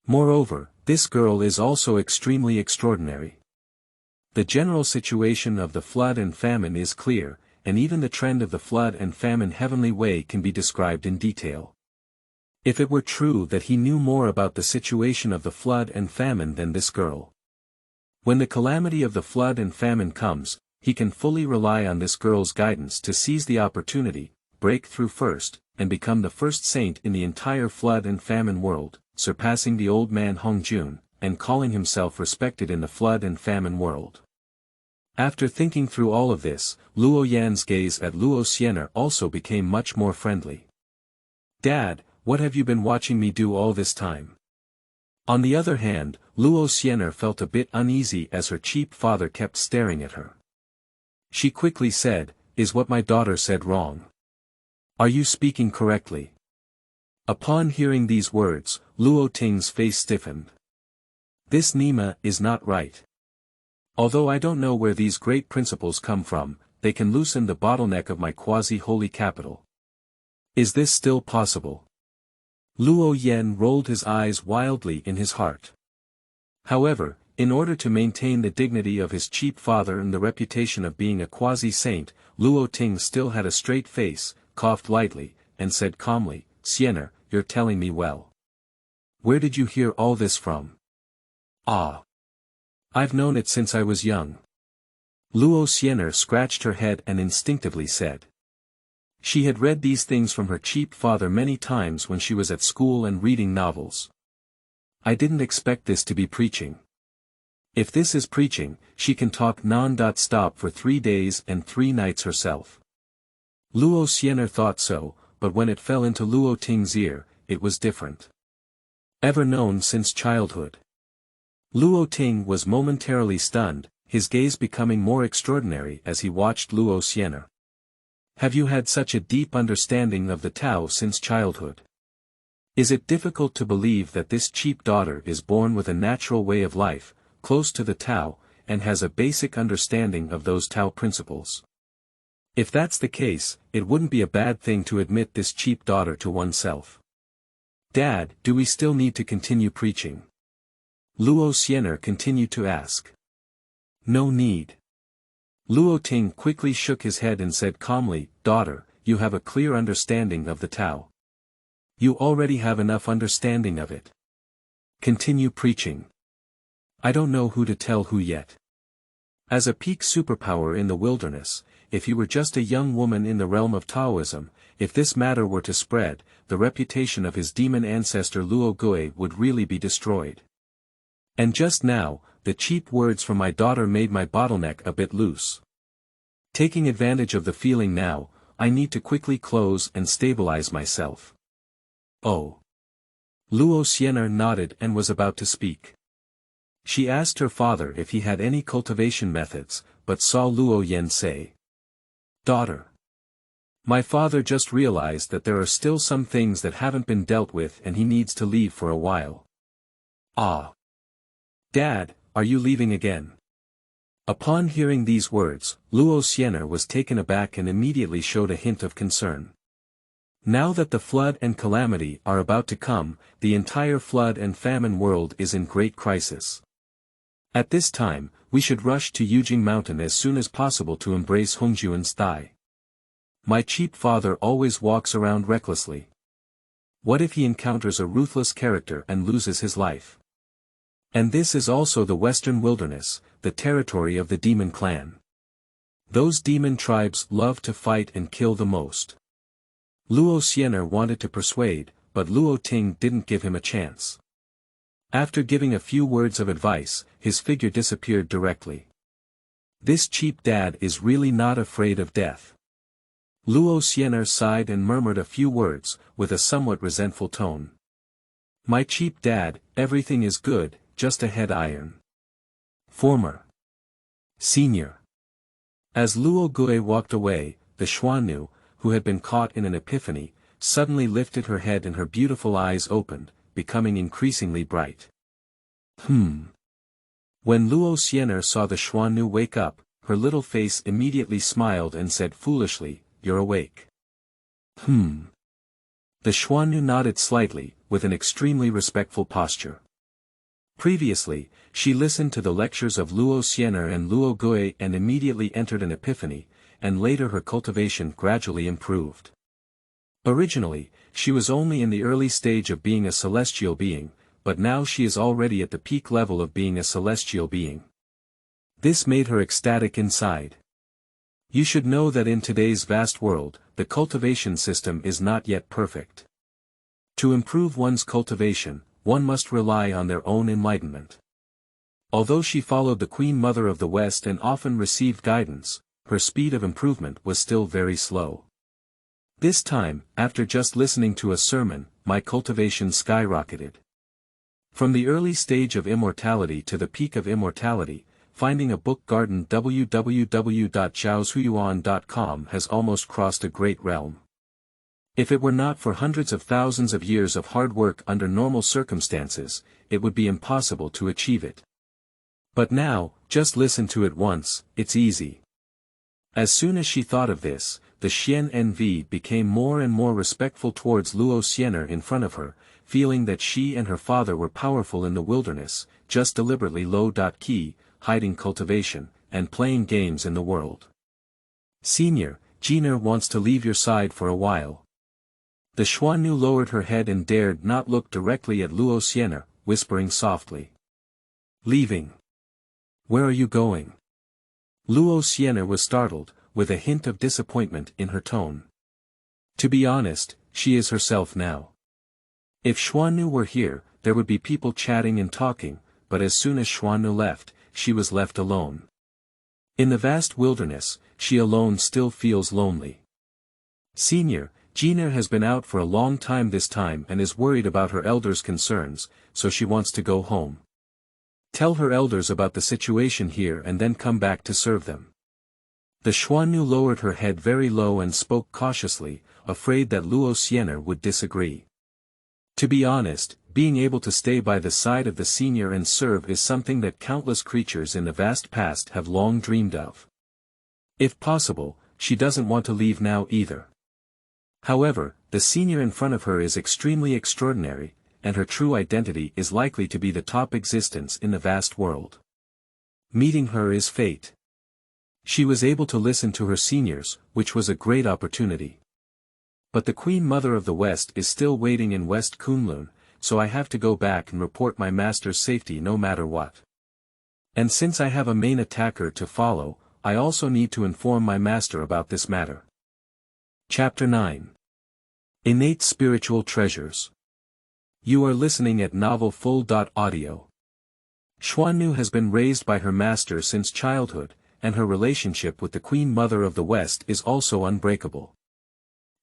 Moreover, this girl is also extremely extraordinary. The general situation of the flood and famine is clear, and even the trend of the flood and famine heavenly way can be described in detail. If it were true that he knew more about the situation of the flood and famine than this girl. When the calamity of the flood and famine comes, he can fully rely on this girl's guidance to seize the opportunity, break through first, and become the first saint in the entire flood and famine world, surpassing the old man Hongjun, and calling himself respected in the flood and famine world. After thinking through all of this, Luo Yan's gaze at Luo Xianer also became much more friendly. Dad, what have you been watching me do all this time? On the other hand, Luo Xianer felt a bit uneasy as her cheap father kept staring at her. She quickly said, "Is what my daughter said wrong? Are you speaking correctly?" Upon hearing these words, Luo Ting's face stiffened. This Nima is not right. Although I don't know where these great principles come from, they can loosen the bottleneck of my quasi-holy capital. Is this still possible? Luo Yan rolled his eyes wildly in his heart. However, in order to maintain the dignity of his cheap father and the reputation of being a quasi-saint, Luo Ting still had a straight face, coughed lightly, and said calmly, "Xianer, you're telling me well. Where did you hear all this from?" "Ah. I've known it since I was young." Luo Xianer scratched her head and instinctively said. She had read these things from her cheap father many times when she was at school and reading novels. I didn't expect this to be preaching. If this is preaching, she can talk non-stop for 3 days and 3 nights herself. Luo Xianer thought so, but when it fell into Luo Ting's ear, it was different. Ever known since childhood. Luo Ting was momentarily stunned, his gaze becoming more extraordinary as he watched Luo Xianer. Have you had such a deep understanding of the Tao since childhood? Is it difficult to believe that this cheap daughter is born with a natural way of life, close to the Tao, and has a basic understanding of those Tao principles? If that's the case, it wouldn't be a bad thing to admit this cheap daughter to oneself. Dad, do we still need to continue preaching? Luo Xian'er continued to ask. No need. Luo Ting quickly shook his head and said calmly, Daughter, you have a clear understanding of the Tao. You already have enough understanding of it. Continue preaching. I don't know who to tell who yet. As a peak superpower in the wilderness, if you were just a young woman in the realm of Taoism, if this matter were to spread, the reputation of his demon ancestor Luo Gui would really be destroyed. And just now, the cheap words from my daughter made my bottleneck a bit loose. Taking advantage of the feeling now, I need to quickly close and stabilize myself. Oh. Luo Xian'er nodded and was about to speak. She asked her father if he had any cultivation methods, but saw Luo Yan say. Daughter. My father just realized that there are still some things that haven't been dealt with and he needs to leave for a while. Ah. Dad, are you leaving again? Upon hearing these words, Luo Xian'er was taken aback and immediately showed a hint of concern. Now that the flood and calamity are about to come, the entire flood and famine world is in great crisis. At this time, we should rush to Yujing Mountain as soon as possible to embrace Hongjun's thigh. My cheap father always walks around recklessly. What if he encounters a ruthless character and loses his life? And this is also the Western Wilderness, the territory of the demon clan. Those demon tribes love to fight and kill the most. Luo Xian'er wanted to persuade, but Luo Ting didn't give him a chance. After giving a few words of advice, his figure disappeared directly. This cheap dad is really not afraid of death. Luo Xian'er sighed and murmured a few words, with a somewhat resentful tone. My cheap dad, everything is good, just a head iron. Former. Senior. As Luo Gui walked away, the Xuannu, who had been caught in an epiphany, suddenly lifted her head and her beautiful eyes opened, becoming increasingly bright. When Luo Xian'er saw the Xuannu wake up, her little face immediately smiled and said foolishly, You're awake. The Xuannu nodded slightly, with an extremely respectful posture. Previously, she listened to the lectures of Luo Xian'er and Luo Gui and immediately entered an epiphany, and later her cultivation gradually improved. Originally, she was only in the early stage of being a celestial being, but now she is already at the peak level of being a celestial being. This made her ecstatic inside. You should know that in today's vast world, the cultivation system is not yet perfect. To improve one's cultivation, one must rely on their own enlightenment. Although she followed the Queen Mother of the West and often received guidance, her speed of improvement was still very slow. This time, after just listening to a sermon, my cultivation skyrocketed. From the early stage of immortality to the peak of immortality, finding a book garden www.xiaoshuyuan.com has almost crossed a great realm. If it were not for hundreds of thousands of years of hard work under normal circumstances, it would be impossible to achieve it. But now, just listen to it once, it's easy. As soon as she thought of this, the Xian Nv became more and more respectful towards Luo Xian'er in front of her, feeling that she and her father were powerful in the wilderness, just deliberately low-key, hiding cultivation, and playing games in the world. Senior, Jiner wants to leave your side for a while. The Xuannu lowered her head and dared not look directly at Luo Xian'er, whispering softly. Leaving? Where are you going? Luo Xian'er was startled, with a hint of disappointment in her tone. To be honest, she is herself now. If Xuannu were here, there would be people chatting and talking, but as soon as Xuannu left, she was left alone. In the vast wilderness, she alone still feels lonely. Senior, Jiner has been out for a long time this time and is worried about her elders' concerns, so she wants to go home. Tell her elders about the situation here and then come back to serve them. The Xuannu lowered her head very low and spoke cautiously, afraid that Luo Xian'er would disagree. To be honest, being able to stay by the side of the senior and serve is something that countless creatures in the vast past have long dreamed of. If possible, she doesn't want to leave now either. However, the senior in front of her is extremely extraordinary, and her true identity is likely to be the top existence in the vast world. Meeting her is fate. She was able to listen to her seniors, which was a great opportunity. But the Queen Mother of the West is still waiting in West Kunlun, so I have to go back and report my master's safety no matter what. And since I have a main attacker to follow, I also need to inform my master about this matter. Chapter 9. Innate Spiritual Treasures. You are listening at novelfull.audio. Xuannu has been raised by her master since childhood, and her relationship with the Queen Mother of the West is also unbreakable.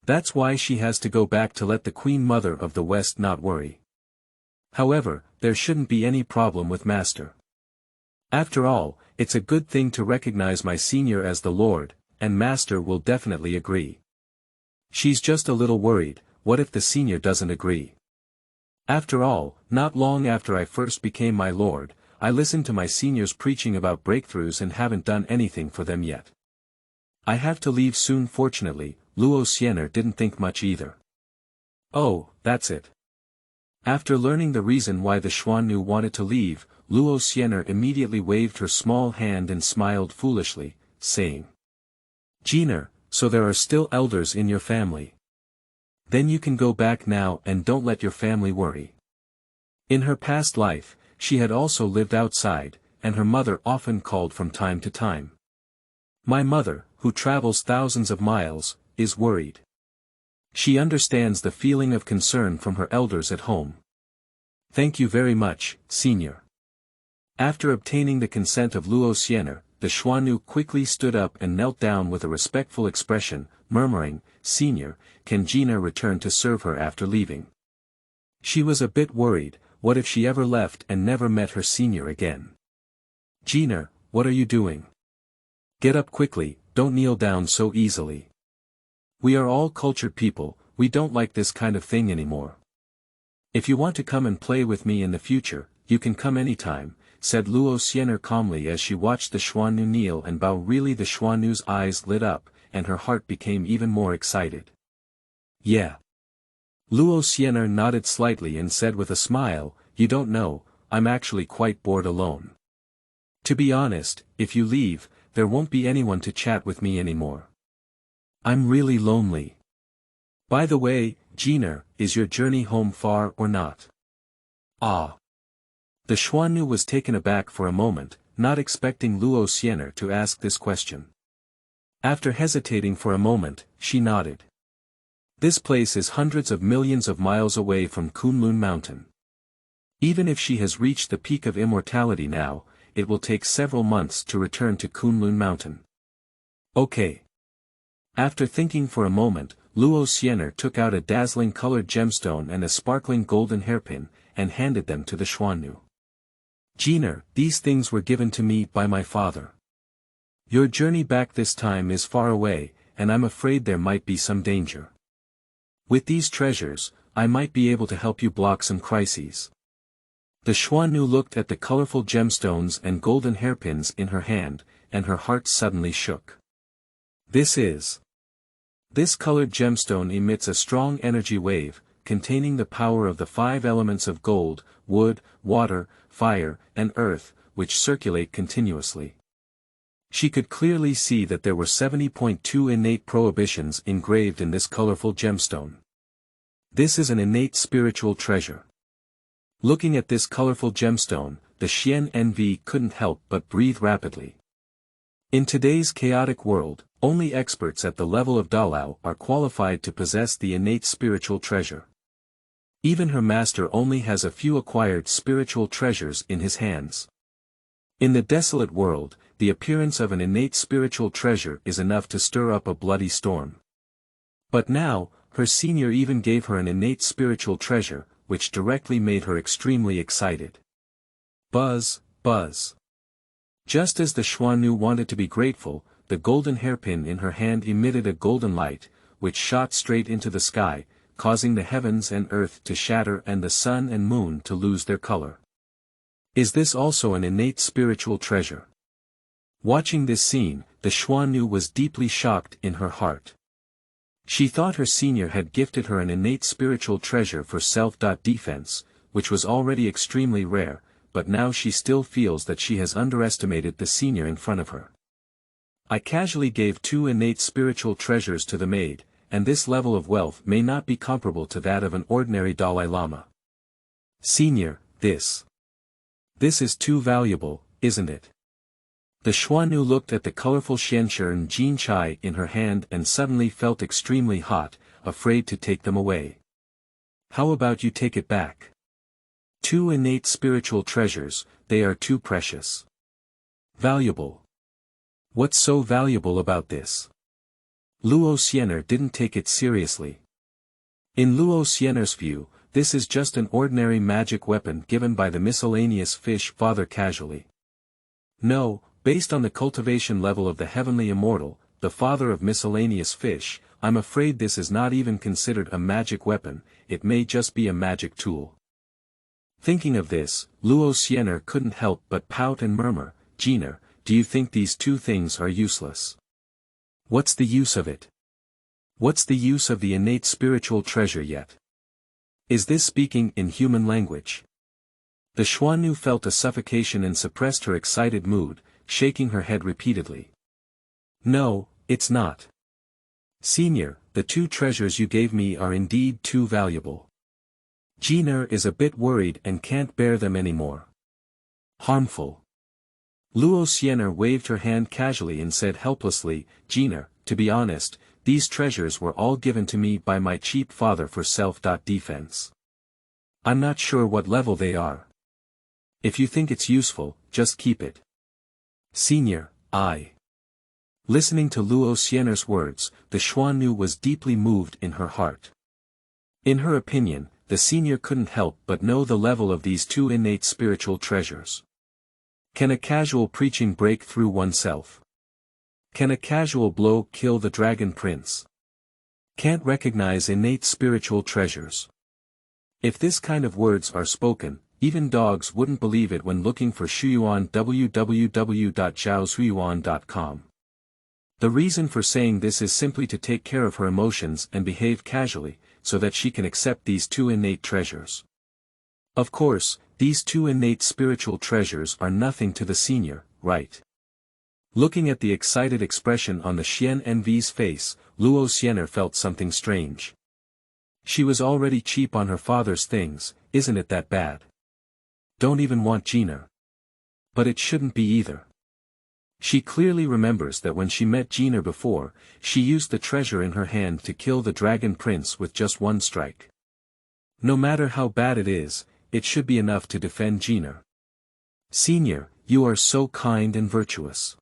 That's why she has to go back to let the Queen Mother of the West not worry. However, there shouldn't be any problem with Master. After all, it's a good thing to recognize my senior as the Lord, and Master will definitely agree. She's just a little worried, what if the senior doesn't agree? After all, not long after I first became my Lord, I listened to my seniors preaching about breakthroughs and haven't done anything for them yet. I have to leave soon. Fortunately, Luo Yan didn't think much either. Oh, that's it. After learning the reason why the Xuannu wanted to leave, Luo Yan immediately waved her small hand and smiled foolishly, saying, "Jiner, so there are still elders in your family. Then you can go back now and don't let your family worry." In her past life, she had also lived outside, and her mother often called from time to time. My mother, who travels thousands of miles, is worried. She understands the feeling of concern from her elders at home. Thank you very much, Senior. After obtaining the consent of Luo Yan, the Xuannu quickly stood up and knelt down with a respectful expression, murmuring, "Senior, can Jiner return to serve her after leaving?" She was a bit worried, what if she ever left and never met her senior again? "Jiner, what are you doing? Get up quickly, don't kneel down so easily. We are all cultured people, we don't like this kind of thing anymore. If you want to come and play with me in the future, you can come anytime," said Luo Yan calmly as she watched the Xuannu kneel and bow. Really, the Xuannu's eyes lit up, and her heart became even more excited. "Yeah." Luo Yan nodded slightly and said with a smile, "You don't know, I'm actually quite bored alone. To be honest, if you leave, there won't be anyone to chat with me anymore. I'm really lonely. By the way, Jiner, is your journey home far or not?" "Ah." The Xuannu was taken aback for a moment, not expecting Luo Yan to ask this question. After hesitating for a moment, she nodded. This place is hundreds of millions of miles away from Kunlun Mountain. Even if she has reached the peak of immortality now, it will take several months to return to Kunlun Mountain. Okay. After thinking for a moment, Luo Yan took out a dazzling colored gemstone and a sparkling golden hairpin, and handed them to the Xuannu. "Jiner, these things were given to me by my father. Your journey back this time is far away, and I'm afraid there might be some danger. With these treasures, I might be able to help you block some crises." The Xuannu looked at the colorful gemstones and golden hairpins in her hand, and her heart suddenly shook. This colored gemstone emits a strong energy wave, containing the power of the 5 elements of gold, wood, water, fire, and earth, which circulate continuously. She could clearly see that there were 70.2 innate prohibitions engraved in this colorful gemstone. This is an innate spiritual treasure. Looking at this colorful gemstone, the Xianxia couldn't help but breathe rapidly. In today's chaotic world, only experts at the level of Dalao are qualified to possess the innate spiritual treasure. Even her master only has a few acquired spiritual treasures in his hands. In the desolate world, the appearance of an innate spiritual treasure is enough to stir up a bloody storm. But now, her senior even gave her an innate spiritual treasure, which directly made her extremely excited. Buzz, buzz. Just as the Xuannu wanted to be grateful, the golden hairpin in her hand emitted a golden light, which shot straight into the sky, causing the heavens and earth to shatter and the sun and moon to lose their color. Is this also an innate spiritual treasure? Watching this scene, the Xuannu was deeply shocked in her heart. She thought her senior had gifted her an innate spiritual treasure for self-defense, which was already extremely rare, but now she still feels that she has underestimated the senior in front of her. I casually gave 2 innate spiritual treasures to the maid, and this level of wealth may not be comparable to that of an ordinary Dalai Lama. Senior, this is too valuable, isn't it? The Xuannu looked at the colorful Xianxia and Jin Chai in her hand and suddenly felt extremely hot, afraid to take them away. How about you take it back? 2 innate spiritual treasures, they are too precious. Valuable. What's so valuable about this? Luo Xianer didn't take it seriously. In Luo Xianer's view, this is just an ordinary magic weapon given by the miscellaneous fish father casually. No, based on the cultivation level of the heavenly immortal, the father of miscellaneous fish, I'm afraid this is not even considered a magic weapon, it may just be a magic tool. Thinking of this, Luo Xianer couldn't help but pout and murmur, Jiner, do you think these 2 things are useless? What's the use of it? What's the use of the innate spiritual treasure yet? Is this speaking in human language? The Xuannu felt a suffocation and suppressed her excited mood, shaking her head repeatedly. No, it's not. Senior, the 2 treasures you gave me are indeed too valuable. Jiner is a bit worried and can't bear them anymore. Harmful. Luo Xianer waved her hand casually and said helplessly, Jiner, to be honest, these treasures were all given to me by my cheap father for self-defense. I'm not sure what level they are. If you think it's useful, just keep it. Senior, Listening to Luo Xianer's words, the Xuannu was deeply moved in her heart. In her opinion, the senior couldn't help but know the level of these 2 innate spiritual treasures. Can a casual preaching break through oneself? Can a casual blow kill the dragon prince? Can't recognize innate spiritual treasures. If this kind of words are spoken, even dogs wouldn't believe it when looking for Shuyuan www.zhaoshuyuan.com. The reason for saying this is simply to take care of her emotions and behave casually, so that she can accept these 2 innate treasures. Of course, these 2 innate spiritual treasures are nothing to the senior, right? Looking at the excited expression on the Xian Envy's face, Luo Xianer felt something strange. She was already cheap on her father's things, isn't it that bad? Don't even want Jiner. But it shouldn't be either. She clearly remembers that when she met Jiner before, she used the treasure in her hand to kill the dragon prince with just 1 strike. No matter how bad it is, it should be enough to defend Jiner. Senior, you are so kind and virtuous.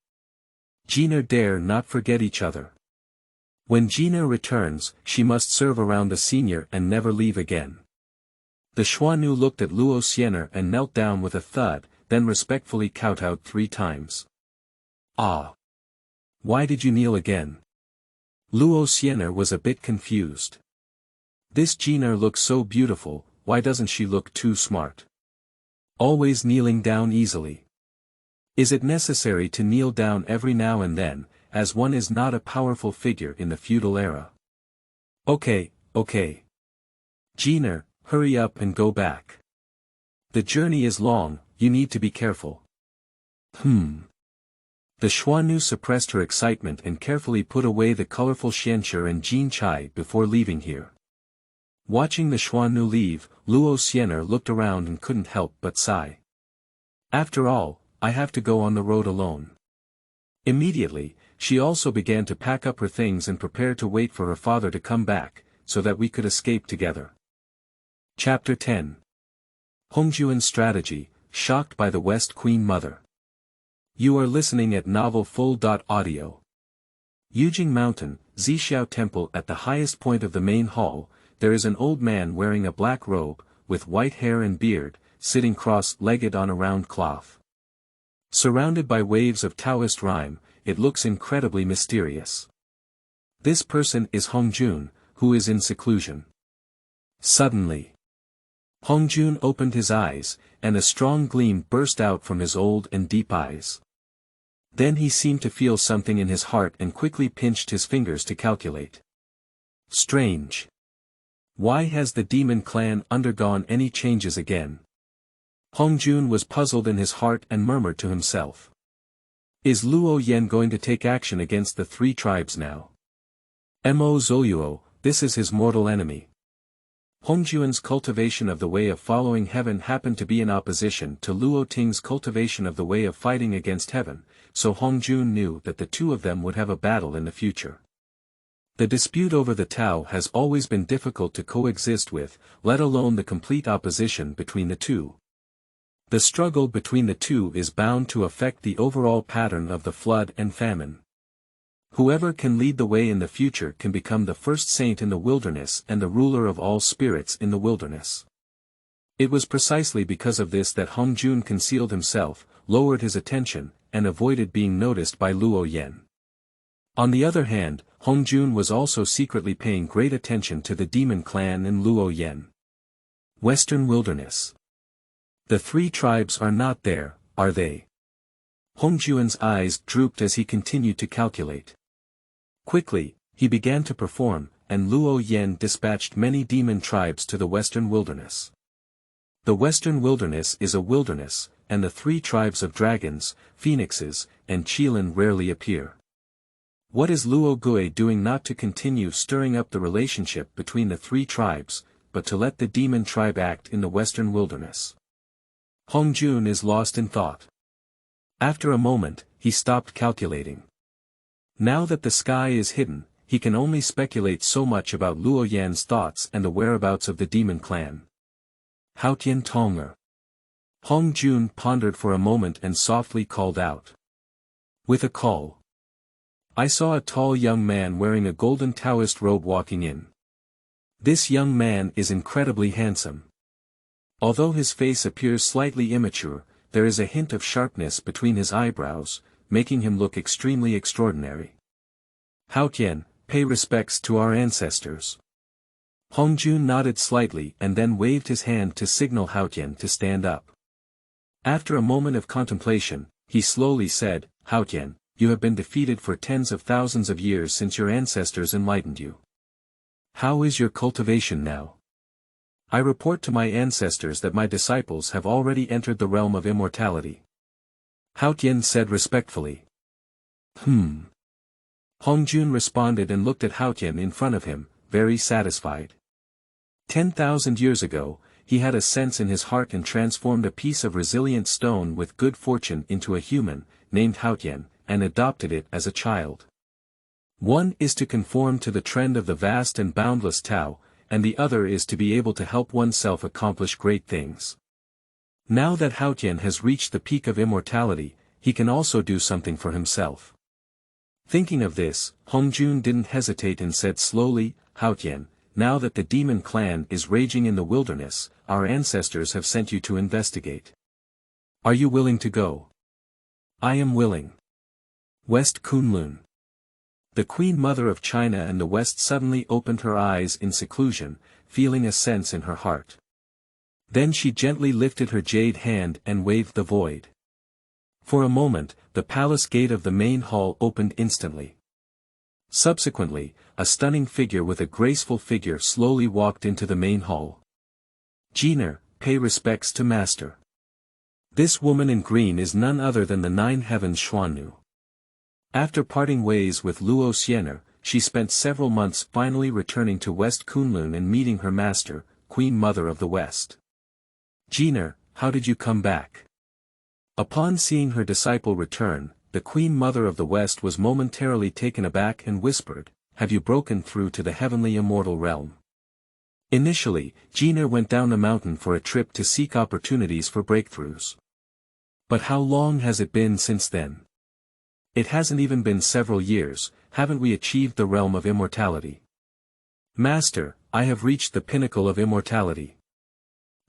Jiner dare not forget each other. When Jiner returns, she must serve around the senior and never leave again. The Xuannu looked at Luo Xianer and knelt down with a thud, then respectfully kowtowed 3 times. Ah! Why did you kneel again? Luo Xianer was a bit confused. This Jiner looks so beautiful, why doesn't she look too smart? Always kneeling down easily. Is it necessary to kneel down every now and then, as one is not a powerful figure in the feudal era? Okay. Jiner, hurry up and go back. The journey is long, you need to be careful. The Xuannu suppressed her excitement and carefully put away the colorful Xianxia and Jin Chai before leaving here. Watching the Xuannu leave, Luo Xianer looked around and couldn't help but sigh. After all, I have to go on the road alone. Immediately, she also began to pack up her things and prepare to wait for her father to come back, so that we could escape together. Chapter 10. Hongjun's Strategy, Shocked by the West Queen Mother. You are listening at novelfull.audio. Yujing Mountain, Zixiao Temple. At the highest point of the main hall, there is an old man wearing a black robe, with white hair and beard, sitting cross-legged on a round cloth. Surrounded by waves of Taoist rhyme, it looks incredibly mysterious. This person is Hongjun, who is in seclusion. Suddenly, Hongjun opened his eyes, and a strong gleam burst out from his old and deep eyes. Then he seemed to feel something in his heart and quickly pinched his fingers to calculate. Strange. Why has the demon clan undergone any changes again? Hongjun was puzzled in his heart and murmured to himself. Is Luo Yan going to take action against the three tribes now? Mo Zoluo, this is his mortal enemy. Hongjun's cultivation of the way of following heaven happened to be in opposition to Luo Ting's cultivation of the way of fighting against heaven, so Hongjun knew that the two of them would have a battle in the future. The dispute over the Tao has always been difficult to coexist with, let alone the complete opposition between the two. The struggle between the two is bound to affect the overall pattern of the flood and famine. Whoever can lead the way in the future can become the first saint in the wilderness and the ruler of all spirits in the wilderness. It was precisely because of this that Hongjun concealed himself, lowered his attention, and avoided being noticed by Luo Yan. On the other hand, Hongjun was also secretly paying great attention to the demon clan in Luo Yan. Western Wilderness. The three tribes are not there, are they? Hongjun's eyes drooped as he continued to calculate. Quickly, he began to perform, and Luo Yan dispatched many demon tribes to the Western Wilderness. The Western Wilderness is a wilderness, and the three tribes of dragons, phoenixes, and Qilin rarely appear. What is Luo Gui doing not to continue stirring up the relationship between the three tribes, but to let the demon tribe act in the Western Wilderness? Hongjun is lost in thought. After a moment, he stopped calculating. Now that the sky is hidden, he can only speculate so much about Luo Yan's thoughts and the whereabouts of the demon clan. Haotian Tonger. Hongjun pondered for a moment and softly called out. With a call. I saw a tall young man wearing a golden Taoist robe walking in. This young man is incredibly handsome. Although his face appears slightly immature, there is a hint of sharpness between his eyebrows, making him look extremely extraordinary. Haotian, pay respects to our ancestors. Hongjun nodded slightly and then waved his hand to signal Haotian to stand up. After a moment of contemplation, he slowly said, Haotian, you have been defeated for tens of thousands of years since your ancestors enlightened you. How is your cultivation now? I report to my ancestors that my disciples have already entered the realm of immortality. Haotian said respectfully. Hongjun responded and looked at Haotian in front of him, very satisfied. 10,000 years ago, he had a sense in his heart and transformed a piece of resilient stone with good fortune into a human, named Haotian, and adopted it as a child. One is to conform to the trend of the vast and boundless Tao, and the other is to be able to help oneself accomplish great things. Now that Haotian has reached the peak of immortality, he can also do something for himself. Thinking of this, Hongjun didn't hesitate and said slowly, Haotian, now that the demon clan is raging in the wilderness, our ancestors have sent you to investigate. Are you willing to go? I am willing. West Kunlun. The Queen Mother of China and the West suddenly opened her eyes in seclusion, feeling a sense in her heart. Then she gently lifted her jade hand and waved the void. For a moment, the palace gate of the main hall opened instantly. Subsequently, a stunning figure with a graceful figure slowly walked into the main hall. Jiner, pay respects to Master. This woman in green is none other than the Nine Heavens Xuannu. After parting ways with Luo Xianer, she spent several months finally returning to West Kunlun and meeting her master, Queen Mother of the West. Jiner, how did you come back? Upon seeing her disciple return, the Queen Mother of the West was momentarily taken aback and whispered, have you broken through to the heavenly immortal realm? Initially, Jiner went down the mountain for a trip to seek opportunities for breakthroughs. But how long has it been since then? It hasn't even been several years, haven't we achieved the realm of immortality? Master, I have reached the pinnacle of immortality.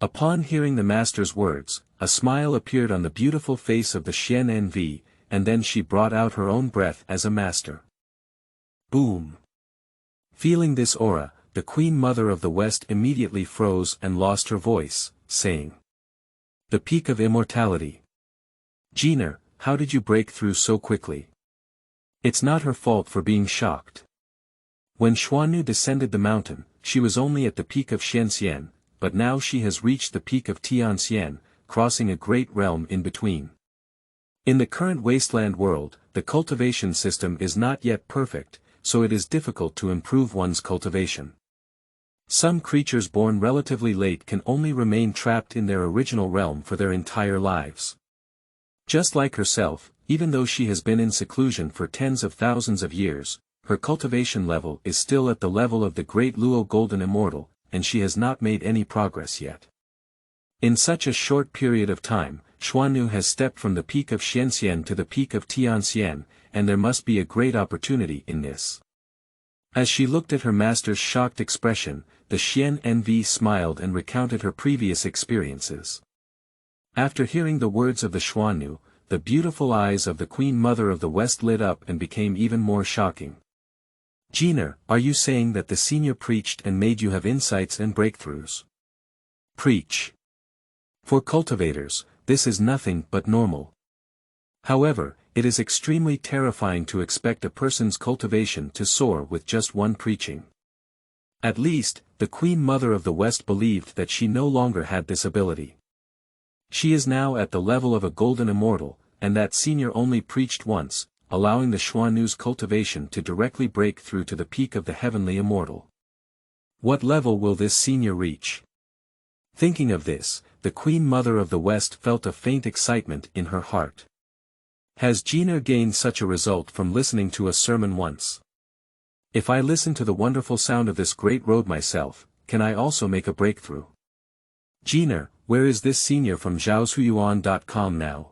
Upon hearing the master's words, a smile appeared on the beautiful face of the Shen Nv, and then she brought out her own breath as a master. Boom! Feeling this aura, the Queen Mother of the West immediately froze and lost her voice, saying, "The peak of immortality. Jiner, how did you break through so quickly?" It's not her fault for being shocked. When Xuannu descended the mountain, she was only at the peak of Xianxia, but now she has reached the peak of Tianxian, crossing a great realm in between. In the current wasteland world, the cultivation system is not yet perfect, so it is difficult to improve one's cultivation. Some creatures born relatively late can only remain trapped in their original realm for their entire lives. Just like herself, even though she has been in seclusion for tens of thousands of years, her cultivation level is still at the level of the great Luo Golden Immortal, and she has not made any progress yet. In such a short period of time, Xuannu has stepped from the peak of Xianxian to the peak of Tianxian, and there must be a great opportunity in this. As she looked at her master's shocked expression, the Xian smiled and recounted her previous experiences. After hearing the words of the Xuannu, the beautiful eyes of the Queen Mother of the West lit up and became even more shocking. "Jiner, are you saying that the senior preached and made you have insights and breakthroughs?" "Preach. For cultivators, this is nothing but normal. However, it is extremely terrifying to expect a person's cultivation to soar with just one preaching. At least, the Queen Mother of the West believed that she no longer had this ability. She is now at the level of a golden immortal, and that senior only preached once, allowing the Xuannu's cultivation to directly break through to the peak of the heavenly immortal. What level will this senior reach?" Thinking of this, the Queen Mother of the West felt a faint excitement in her heart. Has Jiner gained such a result from listening to a sermon once? If I listen to the wonderful sound of this great road myself, can I also make a breakthrough? Jiner, where is this senior from zhaoshuyuan.com now?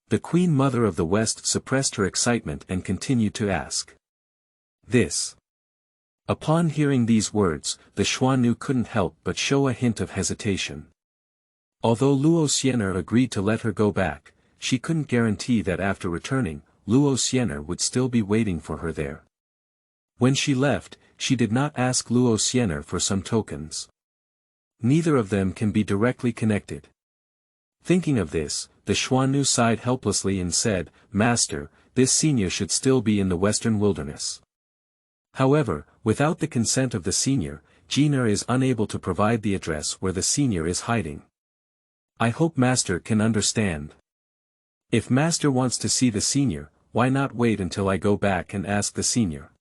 The Queen Mother of the West suppressed her excitement and continued to ask. This. Upon hearing these words, the Xuannu couldn't help but show a hint of hesitation. Although Luo Xiener agreed to let her go back, she couldn't guarantee that after returning, Luo Xiener would still be waiting for her there. When she left, she did not ask Luo Xiener for some tokens. Neither of them can be directly connected. Thinking of this, the Xuannu sighed helplessly and said, "Master, this senior should still be in the western wilderness." However, without the consent of the senior, Jiner is unable to provide the address where the senior is hiding. I hope Master can understand. If Master wants to see the senior, why not wait until I go back and ask the senior?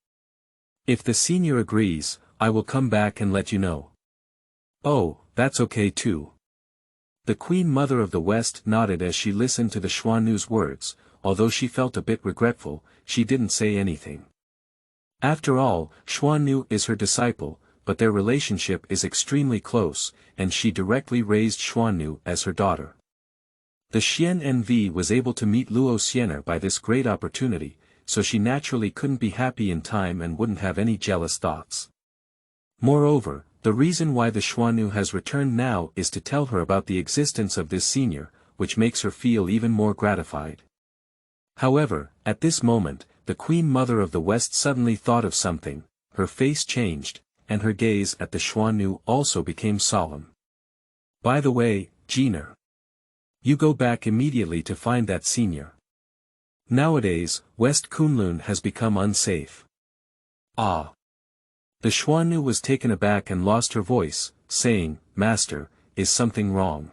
If the senior agrees, I will come back and let you know. Oh, that's okay too. The Queen Mother of the West nodded as she listened to the Xuannu's words. Although she felt a bit regretful, she didn't say anything. After all, Xuannu is her disciple, but their relationship is extremely close, and she directly raised Xuannu as her daughter. The Xian was able to meet Luo Xiener by this great opportunity, so she naturally couldn't be happy in time and wouldn't have any jealous thoughts. Moreover, the reason why the Xuannu has returned now is to tell her about the existence of this senior, which makes her feel even more gratified. However, at this moment, the Queen Mother of the West suddenly thought of something, her face changed, and her gaze at the Xuannu also became solemn. By the way, Jiner, you go back immediately to find that senior. Nowadays, West Kunlun has become unsafe. Ah! The Xuannu was taken aback and lost her voice, saying, "Master, is something wrong?"